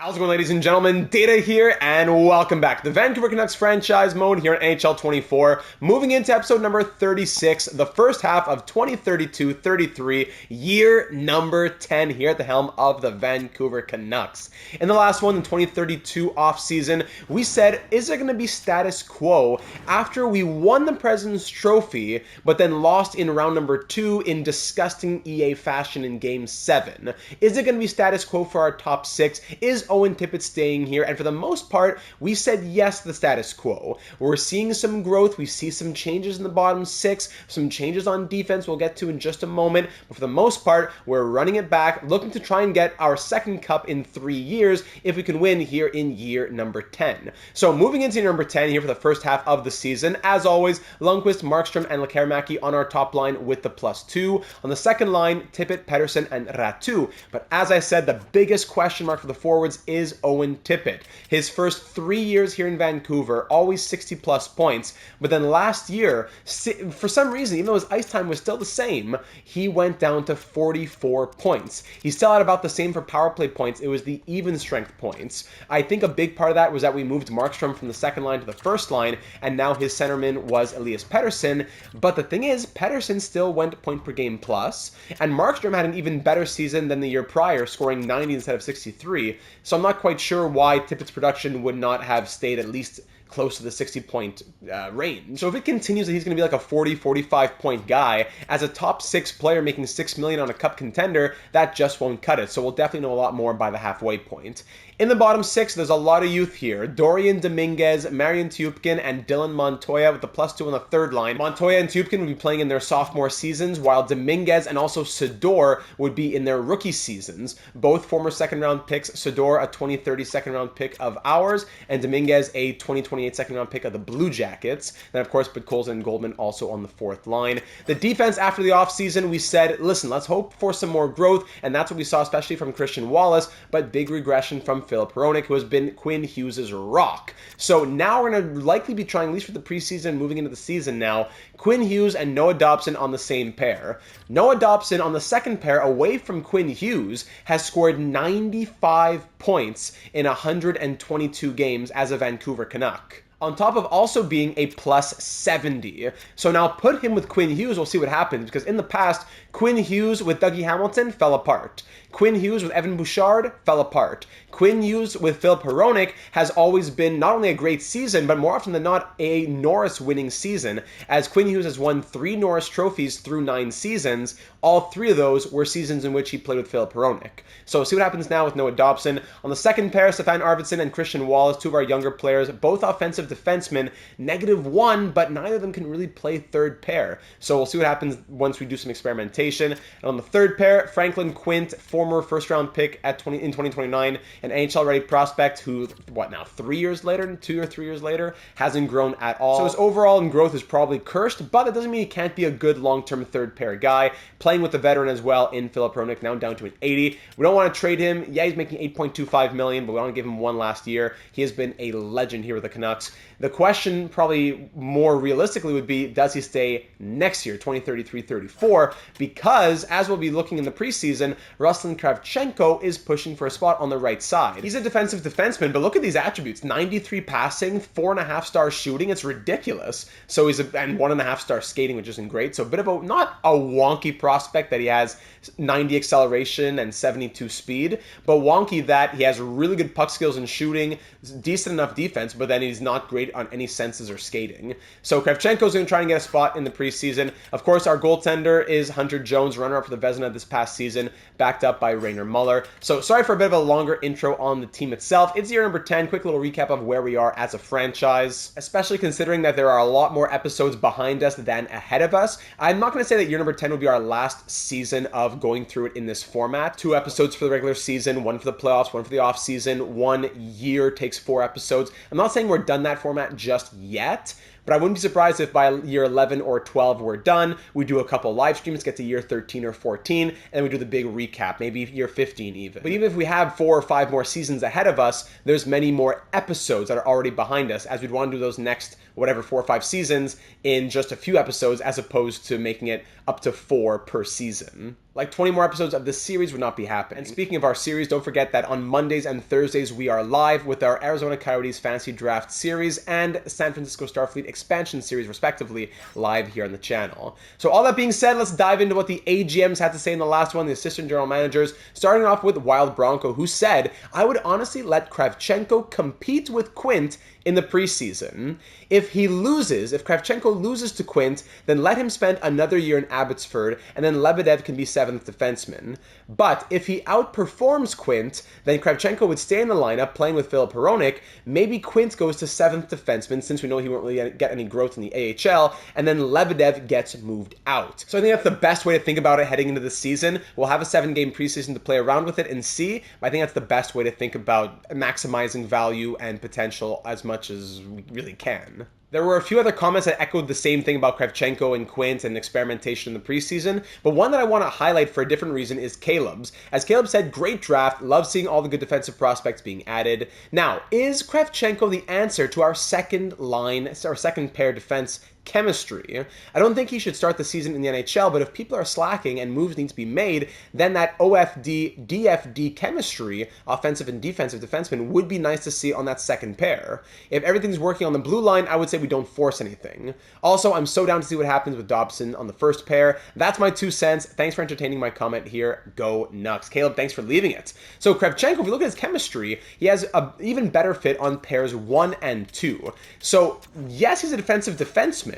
How's it going, ladies and gentlemen? Data here, and welcome back to the Vancouver Canucks franchise mode here on NHL 24. Moving into episode number 36, the first half of 2032-33, year number 10 here at the helm of the Vancouver Canucks. In the last one, the 2032 offseason, we said, is it going to be status quo after we won the President's Trophy, but then lost in round number 2 in disgusting EA fashion in Game 7? Is it going to be status quo for our top 6? Is Owen Tippett staying here? And for the most part, we said yes to the status quo. We're seeing some growth. We see some changes in the bottom 6, some changes on defense we'll get to in just a moment. But for the most part, we're running it back, looking to try and get our second cup in 3 years if we can win here in year number 10. So moving into year number 10 here for the first half of the season, as always, Lundqvist, Markstrom, and Lekkerimäki on our top line with the +2. On the second line, Tippett, Pettersson, and Räty. But as I said, the biggest question mark for the forwards is Owen Tippett. His first 3 years here in Vancouver, always 60-plus points, but then last year, for some reason, even though his ice time was still the same, he went down to 44 points. He still had about the same for power play points. It was the even strength points. I think a big part of that was that we moved Markstrom from the second line to the first line, and now his centerman was Elias Pettersson. But the thing is, Pettersson still went point per game plus, and Markstrom had an even better season than the year prior, scoring 90 instead of 63. So I'm not quite sure why Tippett's production would not have stayed at least close to the 60-point range. So if it continues that he's going to be like a 40-45 point guy as a top 6 player making $6 million on a cup contender, that just won't cut it. So we'll definitely know a lot more by the halfway point. In the bottom 6, there's a lot of youth here. Dorian Dominguez, Marian Tiupkin, and Dylan Montoya with the +2 on the third line. Montoya and Tiupkin would be playing in their sophomore seasons, while Dominguez and also Sador would be in their rookie seasons. Both former second-round picks. Sador, a 2030 second-round pick of ours, and Dominguez, a 2028 second-round pick of the Blue Jackets. Then, of course, Podkolzin and Goldman also on the fourth line. The defense after the offseason, we said, listen, let's hope for some more growth, and that's what we saw, especially from Christian Wallace, but big regression from Filip Hronek, who has been Quinn Hughes' rock. So now we're going to likely be trying, at least for the preseason, moving into the season now, Quinn Hughes and Noah Dobson on the same pair. Noah Dobson on the second pair, away from Quinn Hughes, has scored 95 points in 122 games as a Vancouver Canuck, on top of also being a +70. So now put him with Quinn Hughes, we'll see what happens, because in the past, Quinn Hughes with Dougie Hamilton fell apart. Quinn Hughes with Evan Bouchard fell apart. Quinn Hughes with Filip Hronek has always been not only a great season, but more often than not, a Norris winning season, as Quinn Hughes has won 3 Norris trophies through 9 seasons. All 3 of those were seasons in which he played with Filip Hronek. So see what happens now with Noah Dobson. On the second pair, Stefan Arvidsson and Christian Wallace, 2 of our younger players, both offensive defensemen, -1, but neither of them can really play third pair. So we'll see what happens once we do some experimentation. And on the third pair, Franklin Quint, former first-round pick in 2029, an NHL-ready prospect who, 3 years later, 2 or 3 years later, hasn't grown at all. So his overall growth is probably cursed, but that doesn't mean he can't be a good long-term third-pair guy, playing with the veteran as well in Filip Hronek, now down to an 80. We don't want to trade him. Yeah, he's making $8.25 million, but we want to give him 1 last year. He has been a legend here with the Canucks. The question, probably more realistically, would be, does he stay next year, 2033-34? Because, as we'll be looking in the preseason, Ruslan Kravchenko is pushing for a spot on the right side. He's a defensive defenseman, but look at these attributes. 93 passing, 4.5-star shooting. It's ridiculous. So he's and 1.5-star skating, which isn't great. So a bit of a, not a wonky prospect that he has 90 acceleration and 72 speed, but wonky that he has really good puck skills and shooting, decent enough defense, but then he's not great on any senses or skating. So Kravchenko's going to try and get a spot in the preseason. Of course, our goaltender is Hunter Jones, runner-up for the Vezina this past season, backed up by Rainer Muller. So sorry for a bit of a longer intro on the team itself. It's year number 10. Quick little recap of where we are as a franchise, especially considering that there are a lot more episodes behind us than ahead of us. I'm not going to say that year number 10 will be our last season of going through it in this format. 2 episodes for the regular season, 1 for the playoffs, 1 for the off season. 1 year takes 4 episodes. I'm not saying we're done that format just yet, but I wouldn't be surprised if by year 11 or 12 we're done. We do a couple live streams, get to year 13 or 14, and then we do the big recap, maybe year 15 even. But even if we have 4 or 5 more seasons ahead of us, there's many more episodes that are already behind us, as we'd want to do those next, 4 or 5 seasons in just a few episodes, as opposed to making it up to 4 per season. Like 20 more episodes of this series would not be happening. And speaking of our series, don't forget that on Mondays and Thursdays we are live with our Arizona Coyotes Fantasy Draft series and San Francisco Starfleet expansion series respectively live here on the channel. So all that being said, let's dive into what the AGMs had to say in the last one, the assistant general managers, starting off with Wild Bronco, who said, "I would honestly let Kravchenko compete with Quint in the preseason. If Kravchenko loses to Quint, then let him spend another year in Abbotsford, and then Lebedev can be 7th defenseman. But if he outperforms Quint, then Kravchenko would stay in the lineup playing with Filip Hronek. Maybe Quint goes to 7th defenseman, since we know he won't really get any growth in the AHL, and then Lebedev gets moved out." So I think that's the best way to think about it heading into the season. We'll have a 7-game preseason to play around with it and see, but I think that's the best way to think about maximizing value and potential as much as we really can. There were a few other comments that echoed the same thing about Kravchenko and Quint and experimentation in the preseason, but one that I want to highlight for a different reason is Caleb's. As Caleb said, great draft, love seeing all the good defensive prospects being added. Now, is Kravchenko the answer to our second pair defense chemistry? I don't think he should start the season in the NHL, but if people are slacking and moves need to be made, then that OFD, DFD chemistry, offensive and defensive defenseman, would be nice to see on that second pair. If everything's working on the blue line, I would say we don't force anything. Also, I'm so down to see what happens with Dobson on the first pair. That's my 2 cents. Thanks for entertaining my comment here. Go Nucks. Caleb, thanks for leaving it. So Kravchenko, if you look at his chemistry, he has an even better fit on pairs 1 and 2. So yes, he's a defensive defenseman,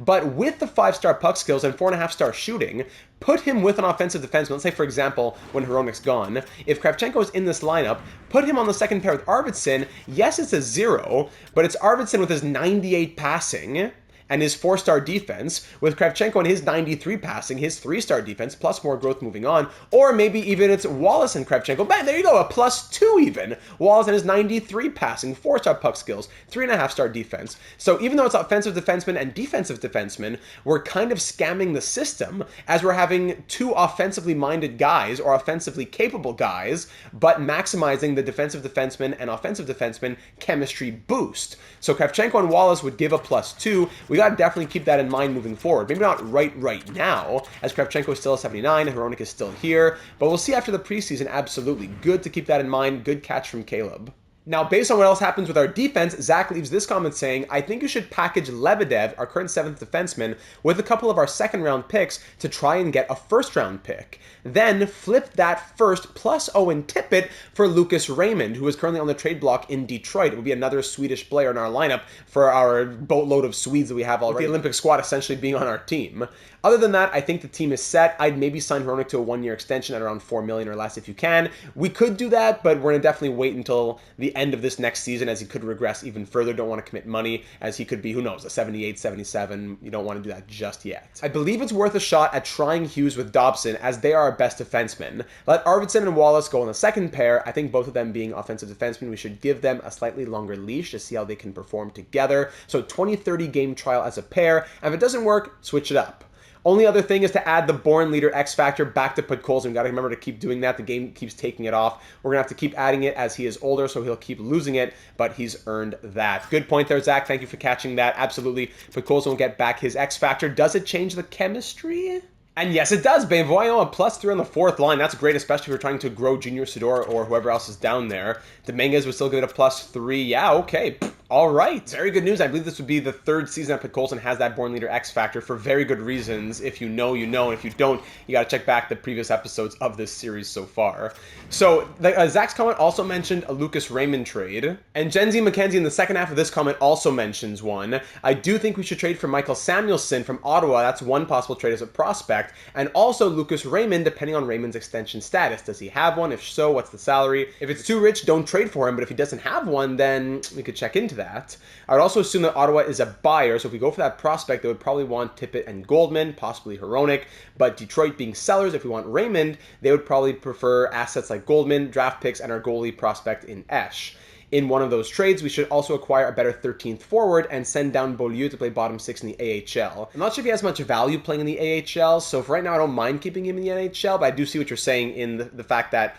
but with the 5-star puck skills and 4.5-star shooting, put him with an offensive defenseman. Let's say, for example, when Hronek's gone, if Kravchenko is in this lineup, put him on the second pair with Arvidsson. Yes, it's a 0, but it's Arvidsson with his 98 passing and his 4-star defense, with Kravchenko and his 93 passing, his 3-star defense, plus more growth moving on. Or maybe even it's Wallace and Kravchenko. Bang, there you go, a +2 even. Wallace and his 93 passing, 4-star puck skills, 3.5-star defense. So even though it's offensive defenseman and defensive defenseman, we're kind of scamming the system as we're having 2 offensively minded guys or offensively capable guys, but maximizing the defensive defenseman and offensive defenseman chemistry boost. So Kravchenko and Wallace would give a +2. We got to definitely keep that in mind moving forward. Maybe not right now, as Kravchenko is still a 79, Hronek is still here, but we'll see after the preseason. Absolutely. Good to keep that in mind. Good catch from Caleb. Now, based on what else happens with our defense, Zach leaves this comment saying, "I think you should package Lebedev, our current 7th defenseman, with a couple of our second-round picks to try and get a first-round pick. Then flip that first plus Owen Tippett for Lucas Raymond, who is currently on the trade block in Detroit. It would be another Swedish player in our lineup for our boatload of Swedes that we have already, with the Olympic squad essentially being on our team. Other than that, I think the team is set. I'd maybe sign Hronek to a 1-year extension at around $4 million or less if you can. We could do that, but we're going to definitely wait until the end of this next season, as he could regress even further. Don't want to commit money, as he could be, who knows, a 78, 77. You don't want to do that just yet. I believe it's worth a shot at trying Hughes with Dobson, as they are our best defensemen. Let Arvidsson and Wallace go on the second pair. I think both of them being offensive defensemen, we should give them a slightly longer leash to see how they can perform together. So 20-30 game trial as a pair, and if it doesn't work, switch it up. Only other thing is to add the born leader X factor back to Podkolzin. We've got to remember to keep doing that. The game keeps taking it off. We're going to have to keep adding it as he is older, so he'll keep losing it, but he's earned that. Good point there, Zach. Thank you for catching that. Absolutely. Podkolzin will get back his X factor. Does it change the chemistry? And yes, it does, babe. Voyons, a +3 on the 4th line. That's great, especially if you're trying to grow Junior Sidor or whoever else is down there. Dominguez would still give it a +3. Yeah, okay. All right. Very good news. I believe this would be the 3rd season that Podkolzin has that born leader X factor for very good reasons. If you know, you know. And if you don't, you got to check back the previous episodes of this series so far. So Zach's comment also mentioned a Lucas Raymond trade. And Gen Z McKenzie in the second half of this comment also mentions one. I do think we should trade for Michael Samuelsson from Ottawa. That's one possible trade as a prospect. And also Lucas Raymond, depending on Raymond's extension status. Does he have one? If so, what's the salary? If it's too rich, don't trade for him. But if he doesn't have one, then we could check into that. I would also assume that Ottawa is a buyer, so if we go for that prospect, they would probably want Tippett and Goldman, possibly Hronek, but Detroit being sellers, if we want Raymond, they would probably prefer assets like Goldman, draft picks, and our goalie prospect in Esch. In one of those trades, we should also acquire a better 13th forward and send down Beaulieu to play bottom 6 in the AHL. I'm not sure if he has much value playing in the AHL, so for right now, I don't mind keeping him in the NHL, but I do see what you're saying in the fact that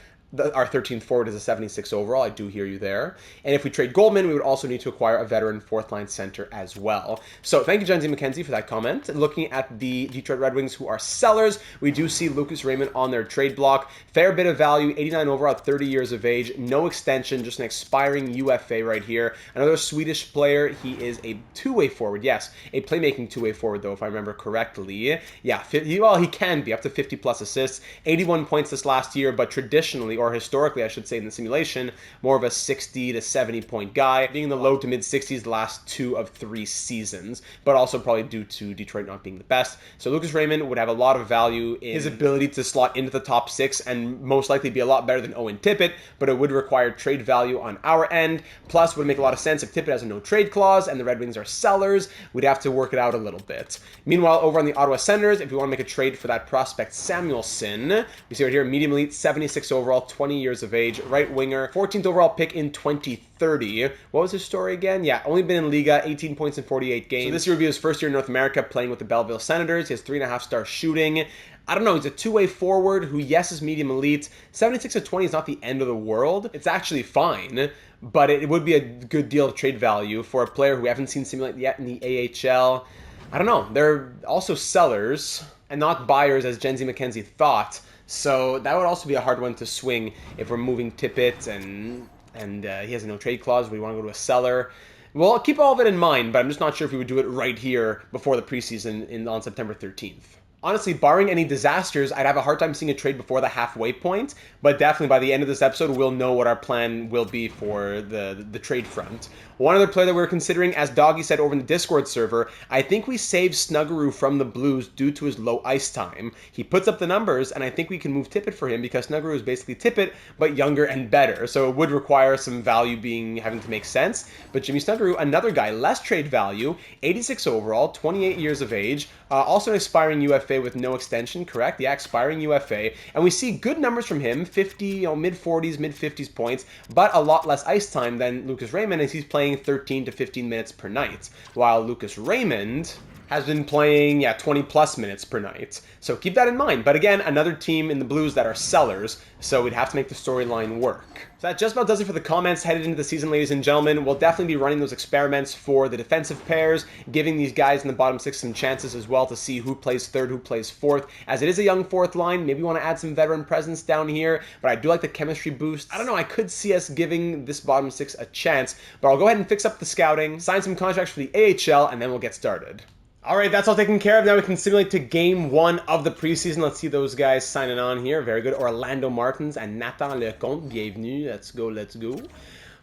our 13th forward is a 76 overall. I do hear you there. And if we trade Goldman, we would also need to acquire a veteran fourth-line center as well. So thank you, Jenzy McKenzie, for that comment. Looking at the Detroit Red Wings, who are sellers, we do see Lucas Raymond on their trade block. Fair bit of value, 89 overall, 30 years of age, no extension, just an expiring UFA right here. Another Swedish player. He is a two-way forward. Yes, a playmaking two-way forward, though, if I remember correctly. Yeah, he can be up to 50-plus assists, 81 points this last year, but traditionally, or historically, I should say, in the simulation, more of a 60 to 70 point guy, being in the low to mid 60s the last 2 of 3 seasons, but also probably due to Detroit not being the best. So Lucas Raymond would have a lot of value in his ability to slot into the top 6 and most likely be a lot better than Owen Tippett, but it would require trade value on our end. Plus, would make a lot of sense if Tippett has a no trade clause and the Red Wings are sellers. We'd have to work it out a little bit. Meanwhile, over on the Ottawa Senators, if we want to make a trade for that prospect Samuelson, we see right here, medium elite, 76 overall, 20 years of age, right winger, 14th overall pick in 2030. What was his story again? Yeah, only been in Liga, 18 points in 48 games. So this year would be his first year in North America playing with the Belleville Senators. He has 3.5-star shooting. I don't know, he's a two-way forward who, yes, is medium elite. 76 to 20 is not the end of the world. It's actually fine, but it would be a good deal of trade value for a player who we haven't seen simulate yet in the AHL. I don't know. They're also sellers and not buyers, as Jenzy McKenzie thought. So that would also be a hard one to swing if we're moving Tippett and he has a no trade clause. We want to go to a seller. Well, I'll keep all of it in mind, but I'm just not sure if we would do it right here before the preseason on September 13th. Honestly, barring any disasters, I'd have a hard time seeing a trade before the halfway point, but definitely by the end of this episode, we'll know what our plan will be for the trade front. One other player that we're considering, as Doggy said over in the Discord server, I think we saved Snuggeroo from the Blues due to his low ice time. He puts up the numbers, and I think we can move Tippett for him because Snuggeroo is basically Tippett, but younger and better. So it would require some value having to make sense. But Jimmy Snuggeroo, another guy, less trade value, 86 overall, 28 years of age, also an expiring UFA with no extension, correct? Yeah, expiring UFA. And we see good numbers from him, 50, mid-40s, mid-50s points, but a lot less ice time than Lucas Raymond, as he's playing 13 to 15 minutes per night, while Lucas Raymond has been playing, 20-plus minutes per night. So keep that in mind. But again, another team in the Blues that are sellers, so we'd have to make the storyline work. So that just about does it for the comments headed into the season, ladies and gentlemen. We'll definitely be running those experiments for the defensive pairs, giving these guys in the bottom 6 some chances as well to see who plays third, who plays fourth. As it is a young fourth line, maybe we want to add some veteran presence down here, but I do like the chemistry boost. I don't know, I could see us giving this bottom 6 a chance, but I'll go ahead and fix up the scouting, sign some contracts for the AHL, and then we'll get started. All right, that's all taken care of. Now we can simulate to game 1 of the preseason. Let's see those guys signing on here. Very good. Orlando Martins and Nathan Lecomte. Bienvenue. Let's go.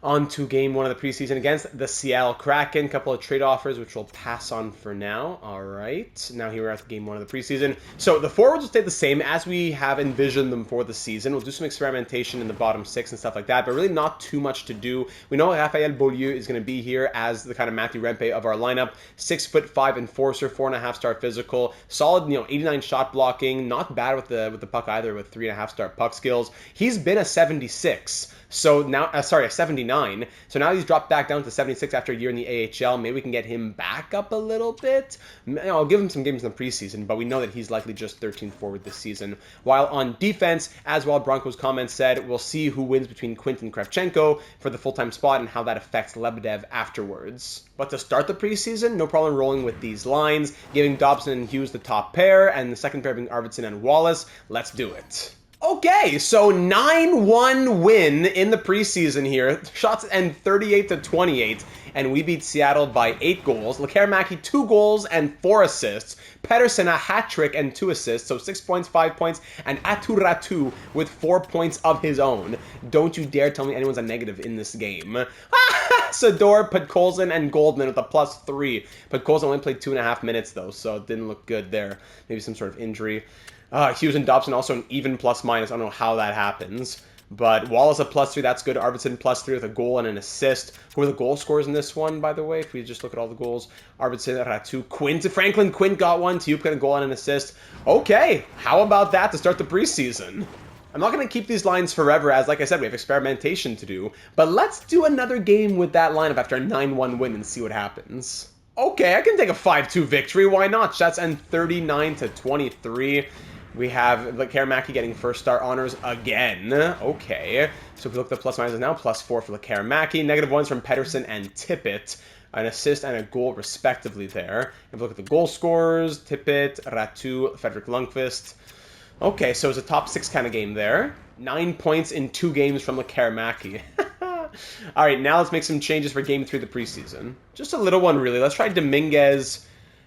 On to game 1 of the preseason against the Seattle Kraken. Couple of trade offers, which we'll pass on for now. All right. Now here we're at game 1 of the preseason. So the forwards will stay the same as we have envisioned them for the season. We'll do some experimentation in the bottom 6 and stuff like that, but really not too much to do. We know Raphael Beaulieu is going to be here as the kind of Matthew Rempe of our lineup. 6'5" enforcer, 4.5-star physical, solid, 89 shot blocking. Not bad with the puck either, with 3.5-star puck skills. He's been a 76. So now, a 79. So now he's dropped back down to 76 after a year in the AHL. Maybe we can get him back up a little bit. I'll give him some games in the preseason, but we know that he's likely just 13th forward this season. While on defense, as well, Broncos comments said, we'll see who wins between Quinton Kravchenko for the full-time spot and how that affects Lebedev afterwards. But to start the preseason, no problem rolling with these lines, giving Dobson and Hughes the top pair, and the second pair being Arvidsson and Wallace. Let's do it. Okay, so 9-1 win in the preseason here. Shots end 38-28, and we beat Seattle by 8 goals. Lekkerimäki 2 goals and 4 assists. Pettersson a hat trick and 2 assists, so 6 points, 5 points, and Aturatu with 4 points of his own. Don't you dare tell me anyone's a negative in this game. Sador, Podkolzin, and Goldman with a +3. Podkolzin only played 2.5 minutes though, so it didn't look good there. Maybe some sort of injury. Hughes and Dobson also an even plus-minus. I don't know how that happens. But Wallace a +3, that's good. Arvidsson +3 with a goal and an assist. Who are the goal scorers in this one, by the way? If we just look at all the goals. Arvidsson, Ratu, Quint. Franklin Quint got one. Tiup got a goal and an assist. Okay, how about that to start the preseason? I'm not going to keep these lines forever, as, like I said, we have experimentation to do. But let's do another game with that lineup after a 9-1 win and see what happens. Okay, I can take a 5-2 victory. Why not? Shots end 39-23. We have Lekaramaki getting first star honors again. Okay. So if we look at the plus minus now, +4 for Lekaramaki. -1s from Pettersson and Tippett. An assist and a goal respectively there. If we look at the goal scorers, Tippett, Ratu, Fredrik Lundqvist. Okay, so it's a top 6 kind of game there. 9 points in 2 games from Lekaramaki. All right, now let's make some changes for Game 3 of the preseason. Just a little one, really. Let's try Dominguez,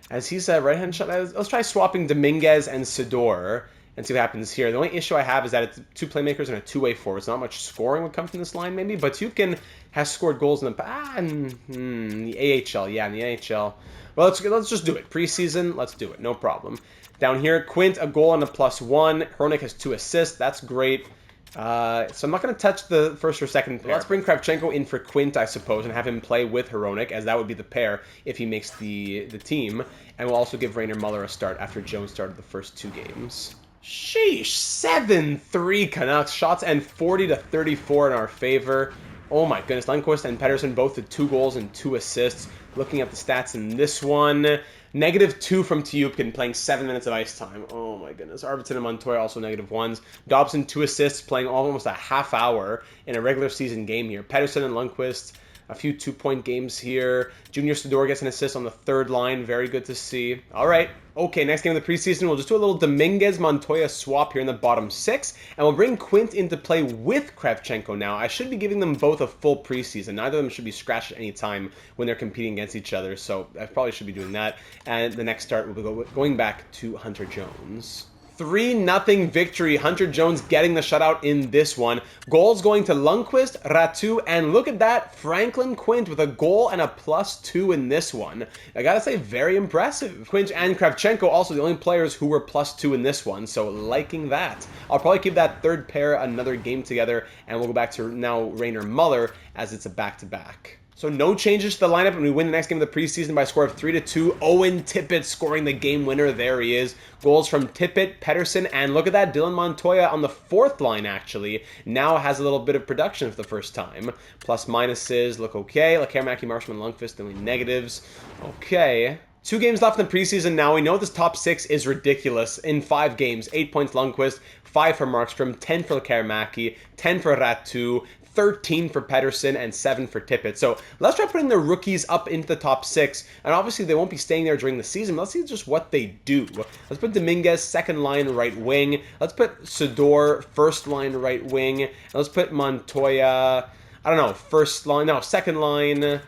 as he's a right-hand shot. Let's try swapping Dominguez and Sidor and see what happens here. The only issue I have is that it's 2 playmakers and a 2-way forward. It's not much scoring would come from this line, maybe, but Tupkin has scored goals in the AHL. Yeah, in the AHL. Well, let's just do it. Preseason, let's do it. No problem. Down here, Quint, a goal and a +1. Hronik has 2 assists. That's great. So I'm not going to touch the first or second pair. Let's bring Kravchenko in for Quint, I suppose, and have him play with Hronik, as that would be the pair if he makes the team. And we'll also give Rainer Muller a start after Jones started the first 2 games. Sheesh, 7-3 Canucks. Shots and 40-34 in our favor. Oh my goodness, Lundqvist and Pettersson both with 2 goals and 2 assists. Looking at the stats in this one, -2 from Tiyupkin, playing 7 minutes of ice time. Oh my goodness. Arvidsson and Montoya also -1s. Dobson 2 assists, playing almost a half hour in a regular season game here. Pettersson and Lundqvist, a few 2-point games here. Junior Sidor gets an assist on the 3rd line. Very good to see. All right. Okay, next game of the preseason, we'll just do a little Dominguez-Montoya swap here in the bottom 6, and we'll bring Quint into play with Kravchenko now. I should be giving them both a full preseason. Neither of them should be scratched at any time when they're competing against each other, so I probably should be doing that. And the next start will be going back to Hunter Jones. 3-0 victory. Hunter Jones getting the shutout in this one. Goals going to Lundqvist, Ratu, and look at that, Franklin Quint with a goal and a +2 in this one. I gotta say, very impressive. Quint and Kravchenko also the only players who were +2 in this one, so liking that. I'll probably keep that 3rd pair another game together, and we'll go back to now Rainer Muller as it's a back-to-back. So no changes to the lineup, and we win the next game of the preseason by a score of 3-2. Owen Tippett scoring the game winner. There he is. Goals from Tippett, Pettersson, and look at that, Dylan Montoya on the 4th line, actually. Now has a little bit of production for the first time. Plus minuses look okay. Lekaramaki, Marshman, Lundqvist, doing negatives. Okay. 2 games left in the preseason now. We know this top 6 is ridiculous. In 5 games, 8 points Lundqvist, 5 for Markstrom, 10 for Lekaramaki, 10 for Ratu, 13 for Pettersson, and 7 for Tippett. So let's try putting the rookies up into the top 6. And obviously they won't be staying there during the season, but let's see just what they do. Let's put Dominguez, 2nd line right wing. Let's put Sidor, 1st line right wing. And let's put Montoya, I don't know, 1st line, no, 2nd line.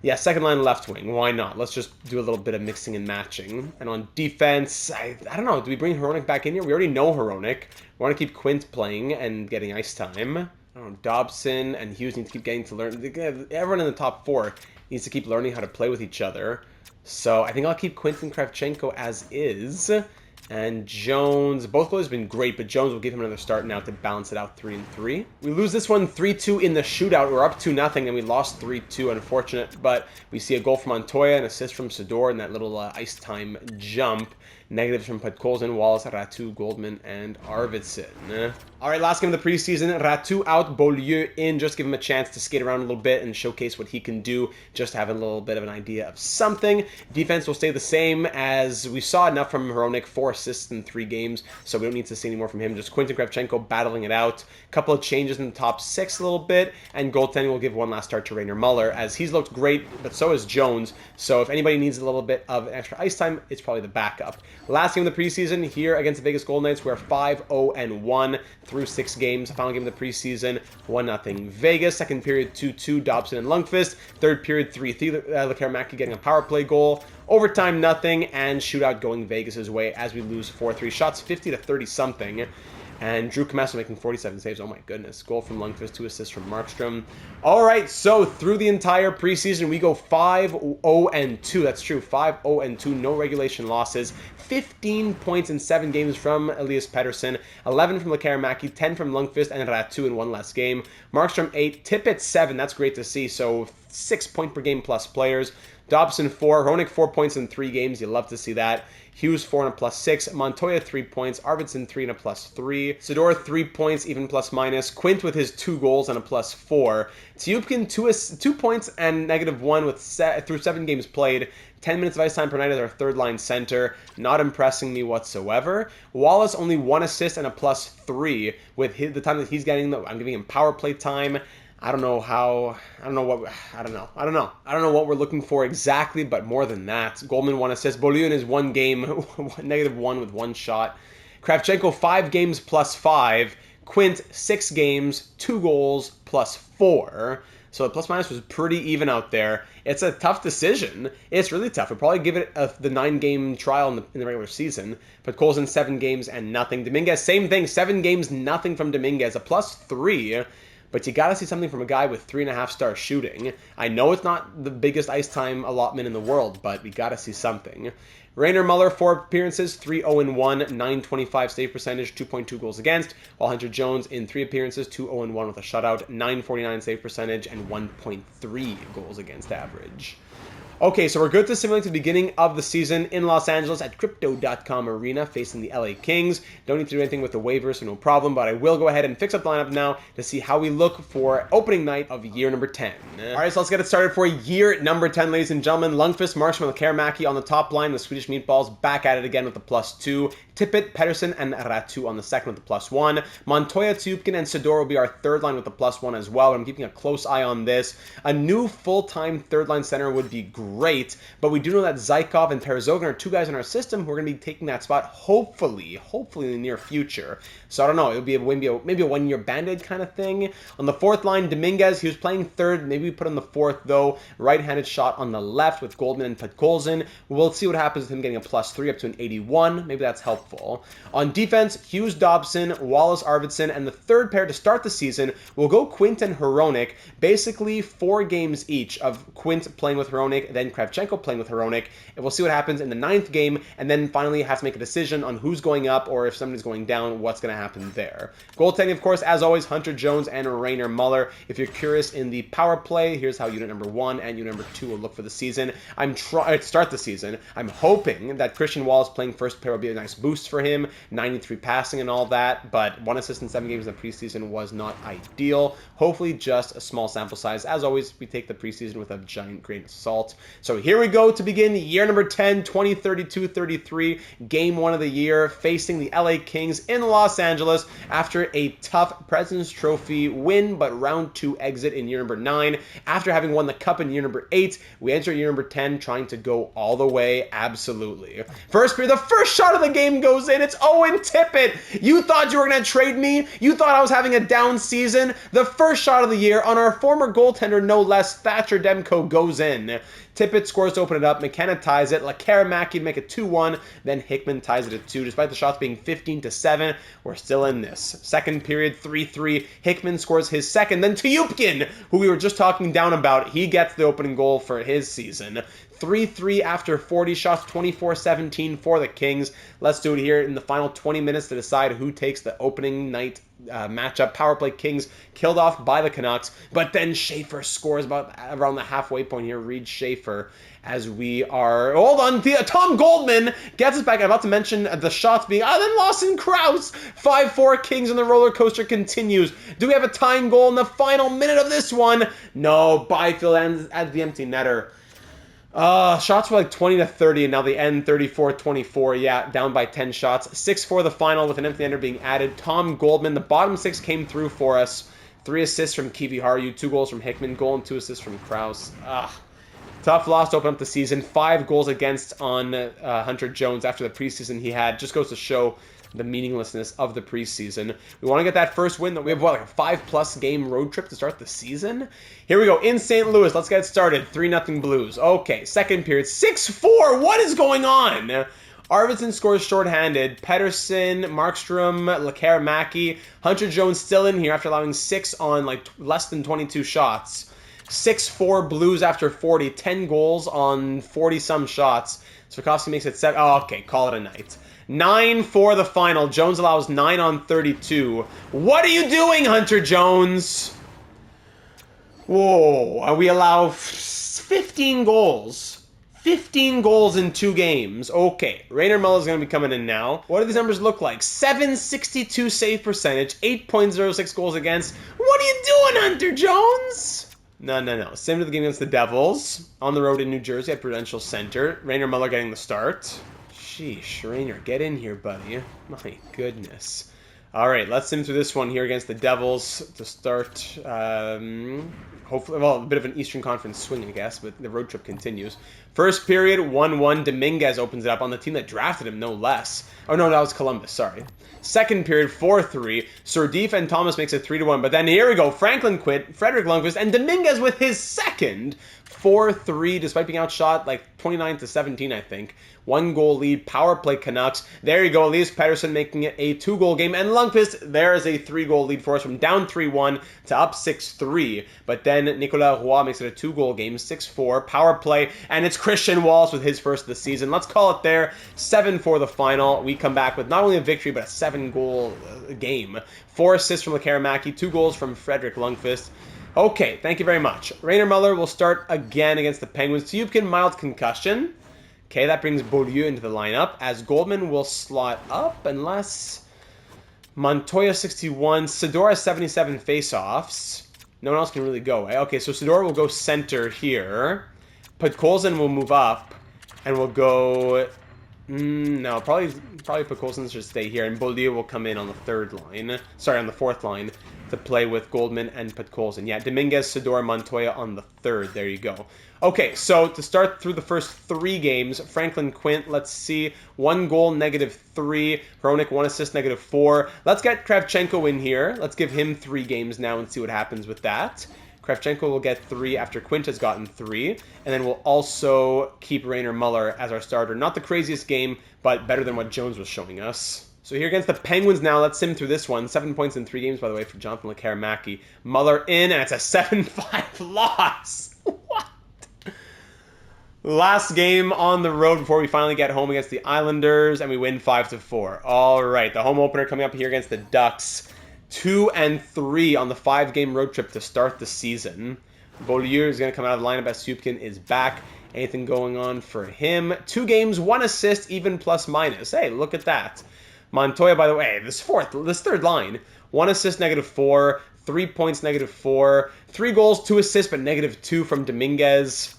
Yeah, 2nd line left wing. Why not? Let's just do a little bit of mixing and matching. And on defense, I don't know. Do we bring Hronik back in here? We already know Hronik. We want to keep Quint playing and getting ice time. I don't know, Dobson and Hughes need to keep getting to learn. Everyone in the top 4 needs to keep learning how to play with each other. So I think I'll keep Quinton Kravchenko as is. And Jones, both goalies have been great, but Jones will give him another start now to balance it out 3-3. We lose this one 3-2 in the shootout. We're up 2-0, and we lost 3-2. Unfortunate, but we see a goal from Montoya, an assist from Sidor, and that little ice time jump. Negatives from Podkolzin, Wallace, Ratu, Goldman, and Arvidsson. All right, last game of the preseason. Ratu out, Beaulieu in. Just give him a chance to skate around a little bit and showcase what he can do. Just have a little bit of an idea of something. Defense will stay the same as we saw enough from Hronik. 4 assists in 3 games, so we don't need to see any more from him. Just Quinton Kravchenko battling it out. Couple of changes in the top 6 a little bit, and goaltending will give one last start to Rainer Muller, as he's looked great, but so has Jones. So if anybody needs a little bit of extra ice time, it's probably the backup. Last game of the preseason here against the Vegas Golden Knights. We're 5-0-1 through 6 games. The final game of the preseason, 1-0 Vegas. Second period, 2-2 Dobson and Lundqvist. Third period, 3-3 Lekaramaki getting a power play goal. Overtime, nothing, and shootout going Vegas' way as we lose 4-3. Shots 50-30 something. And Drew Commesso making 47 saves. Oh my goodness. Goal from Lundqvist, 2 assists from Markstrom. All right, so through the entire preseason, we go 5-0-2. That's true, 5-0-2. No regulation losses. 15 points in 7 games from Elias Pettersson. 11 from Lekaramaki, 10 from Lundqvist, and Ratu in 1 last game. Markstrom 8, Tippett 7. That's great to see. So 6 point per game plus players. Dobson 4, Hronek 4 points in 3 games. You love to see that. Hughes 4 and a +6, Montoya 3 points, Arvidsson 3 and a +3, Sador 3 points, even plus-minus, Quint with his 2 goals and a +4, Tiupkin 2 points and -1 with through 7 games played. 10 minutes of ice time per night as our third-line center. Not impressing me whatsoever. Wallace only 1 assist and a +3 with the time that he's getting. I'm giving him power play time. I don't know what we're looking for exactly, but more than that. Goldman 1 assist. Beaulieu in his 1 game, -1 with 1 shot. Kravchenko 5 games +5. Quint 6 games, 2 goals +4. So the plus-minus was pretty even out there. It's a tough decision. It's really tough. We'll probably give it the 9-game trial in the regular season. But Cole's in 7 games and nothing. Dominguez, same thing. 7 games, nothing from Dominguez. A +3. But you got to see something from a guy with 3.5-star shooting. I know it's not the biggest ice time allotment in the world, but we got to see something. Rainer Muller, 4 appearances, 3-0-1, 925 save percentage, 2.2 goals against, while Hunter Jones in 3 appearances, 2-0-1 with a shutout, 949 save percentage, and 1.3 goals against average. Okay, so we're good to simulate the beginning of the season in Los Angeles at Crypto.com Arena facing the LA Kings. Don't need to do anything with the waivers, so no problem, but I will go ahead and fix up the lineup now to see how we look for opening night of year number 10. All right, so let's get it started for year number 10, ladies and gentlemen. Lundqvist, Markstrom, and Karamäki on the top line. The Swedish Meatballs back at it again with the +2. Tippett, Pettersson, and Ratu on the second with the +1. Montoya, Tiupkin, and Sador will be our third line with the +1 as well. I'm keeping a close eye on this. A new full-time third-line center would be great, but we do know that Zykov and Perezogin are 2 guys in our system who are going to be taking that spot, hopefully in the near future. So I don't know, it'll be maybe a 1-year band-aid kind of thing. On the fourth line, Dominguez, he was playing third, maybe we put on the fourth though. Right-handed shot on the left with Goldman and Podkolzin. We'll see what happens with him getting a +3 up to an 81. Maybe that's helpful. On defense, Hughes, Dobson, Wallace, Arvidsson, and the third pair to start the season will go Quint and Hronek. Basically 4 games each of Quint playing with Hronek, then Kravchenko playing with Hronek, and we'll see what happens in the 9th game, and then finally have to make a decision on who's going up or if somebody's going down, what's going to happen there. Goaltending, of course, as always, Hunter Jones and Rainer Muller. If you're curious in the power play, here's how unit number 1 and unit number 2 will look for the season. Start the season. I'm hoping that Christian Wallace playing first pair will be a nice boost for him, 93 passing and all that, but 1 assist in 7 games in the preseason was not ideal. Hopefully just a small sample size. As always, we take the preseason with a giant grain of salt. So here we go to begin year number 10, 2032-33, game 1 of the year, facing the LA Kings in Los Angeles after a tough President's Trophy win, but round 2 exit in year number 9. After having won the Cup in year number 8, we enter year number 10 trying to go all the way, absolutely. First period, the first shot of the game goes in. It's Owen Tippett. You thought you were going to trade me? You thought I was having a down season? The first shot of the year on our former goaltender, no less, Thatcher Demko, goes in. Tippett scores to open it up. McKenna ties it. Karamäki to make it 2-1. Then Hickman ties it at 2. Despite the shots being 15-7, we're still in this. Second period, 3-3. Hickman scores his second. Then Tiupkin, who we were just talking down about, he gets the opening goal for his season. 3-3 after 40 shots, 24-17 for the Kings. Let's do it here in the final 20 minutes to decide who takes the opening night matchup. Power play, Kings killed off by the Canucks, but then Schaefer scores about around the halfway point here. Reed Schaefer, as we are... Hold on, Tom Goldman gets us back. I'm about to mention the shots being... then Lawson Krause. 5-4 Kings, and the roller coaster continues. Do we have a tying goal in the final minute of this one? No, Byfield ends at the empty netter. Shots were like 20-30, and now they end 34-24. Yeah, down by 10 shots. 6-4 the final with an empty netter being added. Tom Goldman, the bottom 6 came through for us. 3 assists from Kiwi Haru, 2 goals from Hickman, goal and 2 assists from Krause. Tough loss to open up the season. 5 goals against on Hunter Jones after the preseason he had. Just goes to show the meaninglessness of the preseason. We want to get that first win. We have, like a 5+ game road trip to start the season? Here we go. In St. Louis, let's get started. 3-0 Blues. Okay, second period. 6-4! What is going on? Arvidsson scores shorthanded. Pettersson, Markstrom, Karamäki. Hunter Jones still in here after allowing 6 on like less than 22 shots. 6-4 Blues after 40. 10 goals on 40-some shots. Svikovsky makes it 7. Oh, okay. Call it a night. 9-4 the final. Jones allows 9 on 32. What are you doing, Hunter Jones? Whoa, and we allow 15 goals. 15 goals in 2 games. Okay, Rainer Muller's going to be coming in now. What do these numbers look like? 762 save percentage, 8.06 goals against. What are you doing, Hunter Jones? No. Same to the game against the Devils. On the road in New Jersey at Prudential Center. Rainer Muller getting the start. Sheesh, Rainer, get in here, buddy. My goodness. All right, let's sim through this one here against the Devils to start. Hopefully, well, a bit of an Eastern Conference swing, I guess, but the road trip continues. First period, 1-1. Dominguez opens it up on the team that drafted him, no less. Oh, no, that was Columbus, sorry. Second period, 4-3. Sardif and Thomas makes it 3-1. But then here we go. Franklin quit, Frederick Lundqvist, and Dominguez with his second. 4-3, despite being outshot like 29-17, I think. 1 goal lead, power play Canucks. There you go, Elias Pettersson making it a 2-goal game. And Lundqvist, there is a 3-goal lead for us from down 3-1 to up 6-3. But then Nicolas Roy makes it a 2-goal game, 6-4, power play. And it's Christian Wallace with his first of the season. Let's call it there, 7-4 the final. We come back with not only a victory, but a 7-goal game. 4 assists from Lekaramaki, 2 goals from Frederick Lundqvist. Okay, thank you very much. Rainer Muller will start again against the Penguins. Tubkin, mild concussion. Okay, that brings Beaulieu into the lineup, as Goldman will slot up unless Montoya 61, Sador 77 faceoffs. No one else can really go. Eh? Okay, so Sador will go center here. Podkolzin will move up, and we'll go... no, probably Podkolzin should stay here, and Beaulieu will come in on the third line. Sorry, on the fourth line to play with Goldman and Podkolzin. Yeah, Dominguez, Sador, Montoya on the third. There you go. Okay, so to start through the first 3 games, Franklin Quint, let's see, 1 goal, -3. Hronik, 1 assist, -4. Let's get Kravchenko in here. Let's give him 3 games now and see what happens with that. Kravchenko will get 3 after Quint has gotten 3. And then we'll also keep Rainer Muller as our starter. Not the craziest game, but better than what Jones was showing us. So here against the Penguins now, let's sim through this one. 7 points in 3 games, by the way, for Jonathan Lekaramaki. Muller in, and it's a 7-5 loss. What? Last game on the road before we finally get home against the Islanders, and we win 5-4. All right, the home opener coming up here against the Ducks. 2-3 on the 5-game road trip to start the season. Beaulieu is going to come out of the lineup as Supkin is back. Anything going on for him? 2 games, 1 assist, even plus minus. Hey, look at that. Montoya, by the way, this third line. 1 assist, -4. 3 points, -4. 3 goals, 2 assists, but -2 from Dominguez.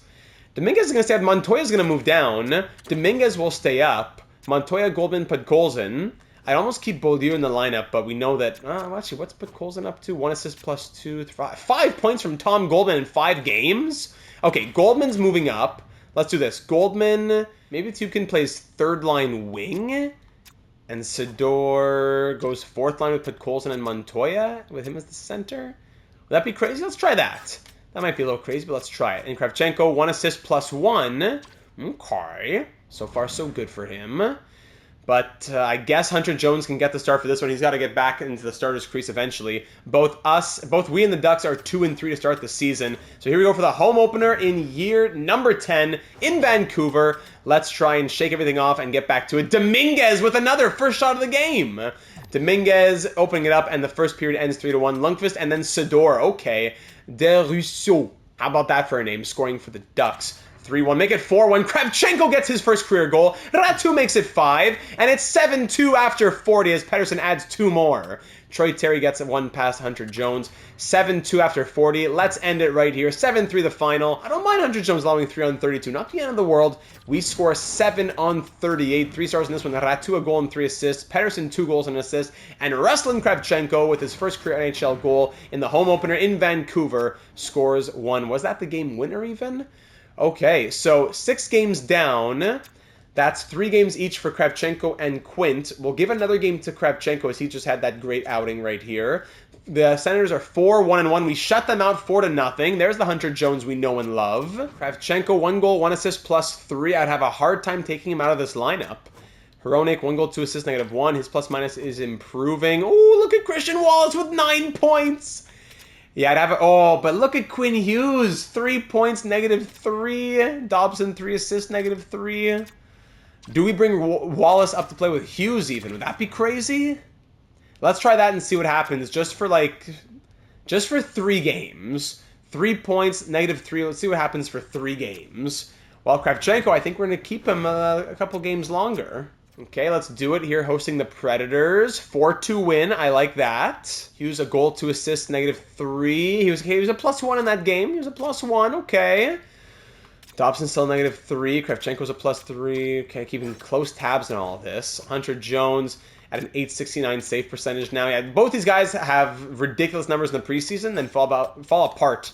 Dominguez is going to stay up. Montoya's going to move down. Dominguez will stay up. Montoya, Goldman, Podkolzin. I'd almost keep Beaulieu in the lineup, but we know that... actually, what's Podkolzin up to? 1 assist plus 2, 5 points from Tom Goldman in 5 games? Okay, Goldman's moving up. Let's do this. Goldman, maybe Tubkin plays third-line wing. And Sador goes 4th line with Podkolzin and Montoya, with him as the center. Would that be crazy? Let's try that. That might be a little crazy, but let's try it. And Kravchenko, 1 assist plus 1. Okay. So far, so good for him. But I guess Hunter Jones can get the start for this one. He's got to get back into the starter's crease eventually. Both we and the Ducks are 2-3 to start the season. So here we go for the home opener in year number 10 in Vancouver. Let's try and shake everything off and get back to it. Dominguez with another first shot of the game. Dominguez opening it up, and the first period ends 3-1. Lundqvist and then Sador. Okay. Derusso. How about that for a name? Scoring for the Ducks. 3-1. Make it 4-1. Kravchenko gets his first career goal. Ratu makes it 5. And it's 7-2 after 40 as Pettersson adds 2 more. Troy Terry gets 1 past Hunter Jones. 7-2 after 40. Let's end it right here. 7-3 the final. I don't mind Hunter Jones allowing 3 on 32. Not the end of the world. We score 7 on 38. 3 stars in this one. Ratu a goal and 3 assists. Pettersson 2 goals and an assist. And Ruslan Kravchenko with his first career NHL goal in the home opener in Vancouver scores 1. Was that the game winner even? Okay, so 6 games down. That's 3 games each for Kravchenko and Quint. We'll give another game to Kravchenko as he just had that great outing right here. The Senators are 4-1-1. We shut them out 4-0. There's the Hunter Jones we know and love. Kravchenko, 1 goal, 1 assist plus 3. I'd have a hard time taking him out of this lineup. Hronik, 1 goal, 2 assists, -1. His plus minus is improving. Oh, look at Christian Wallace with 9 points. Yeah, I'd have it. Oh, but look at Quinn Hughes. 3 points, -3. Dobson, 3 assists, -3. Do we bring Wallace up to play with Hughes even? Would that be crazy? Let's try that and see what happens. Just for 3 games. 3 points, -3. Let's see what happens for 3 games. Well, Kravchenko, I think we're going to keep him a couple games longer. Okay, let's do it here, hosting the Predators. 4-2 win, I like that. Hughes, a goal, 2 assists, -3. He was a +1 in that game. He was a +1, okay. Dobson still -3. Kravchenko's a +3. Okay, keeping close tabs on all of this. Hunter Jones at an .869 save percentage now. Yeah, both these guys have ridiculous numbers in the preseason, then fall apart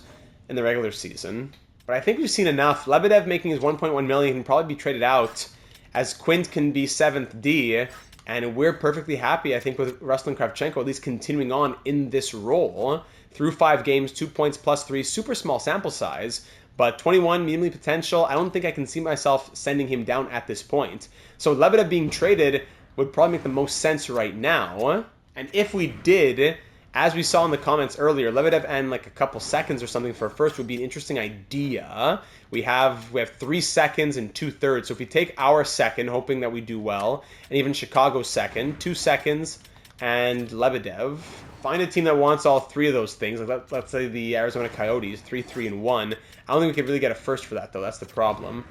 in the regular season. But I think we've seen enough. Lebedev making his $1.1 million can probably be traded out, as Quint can be 7th D, and we're perfectly happy, I think, with Ruslan Kravchenko at least continuing on in this role. Through 5 games, 2 points, +3, super small sample size, but 21, medium potential. I don't think I can see myself sending him down at this point. So Lebedev being traded would probably make the most sense right now. And if we did, as we saw in the comments earlier, Lebedev and like a couple seconds or something for a first would be an interesting idea. We have 3 seconds and 2/3. So if we take our second, hoping that we do well, and even Chicago's second, 2 seconds and Lebedev. Find a team that wants all 3 of those things. Like let's say the Arizona Coyotes, 3, 3, and 1. I don't think we could really get a first for that, though. That's the problem.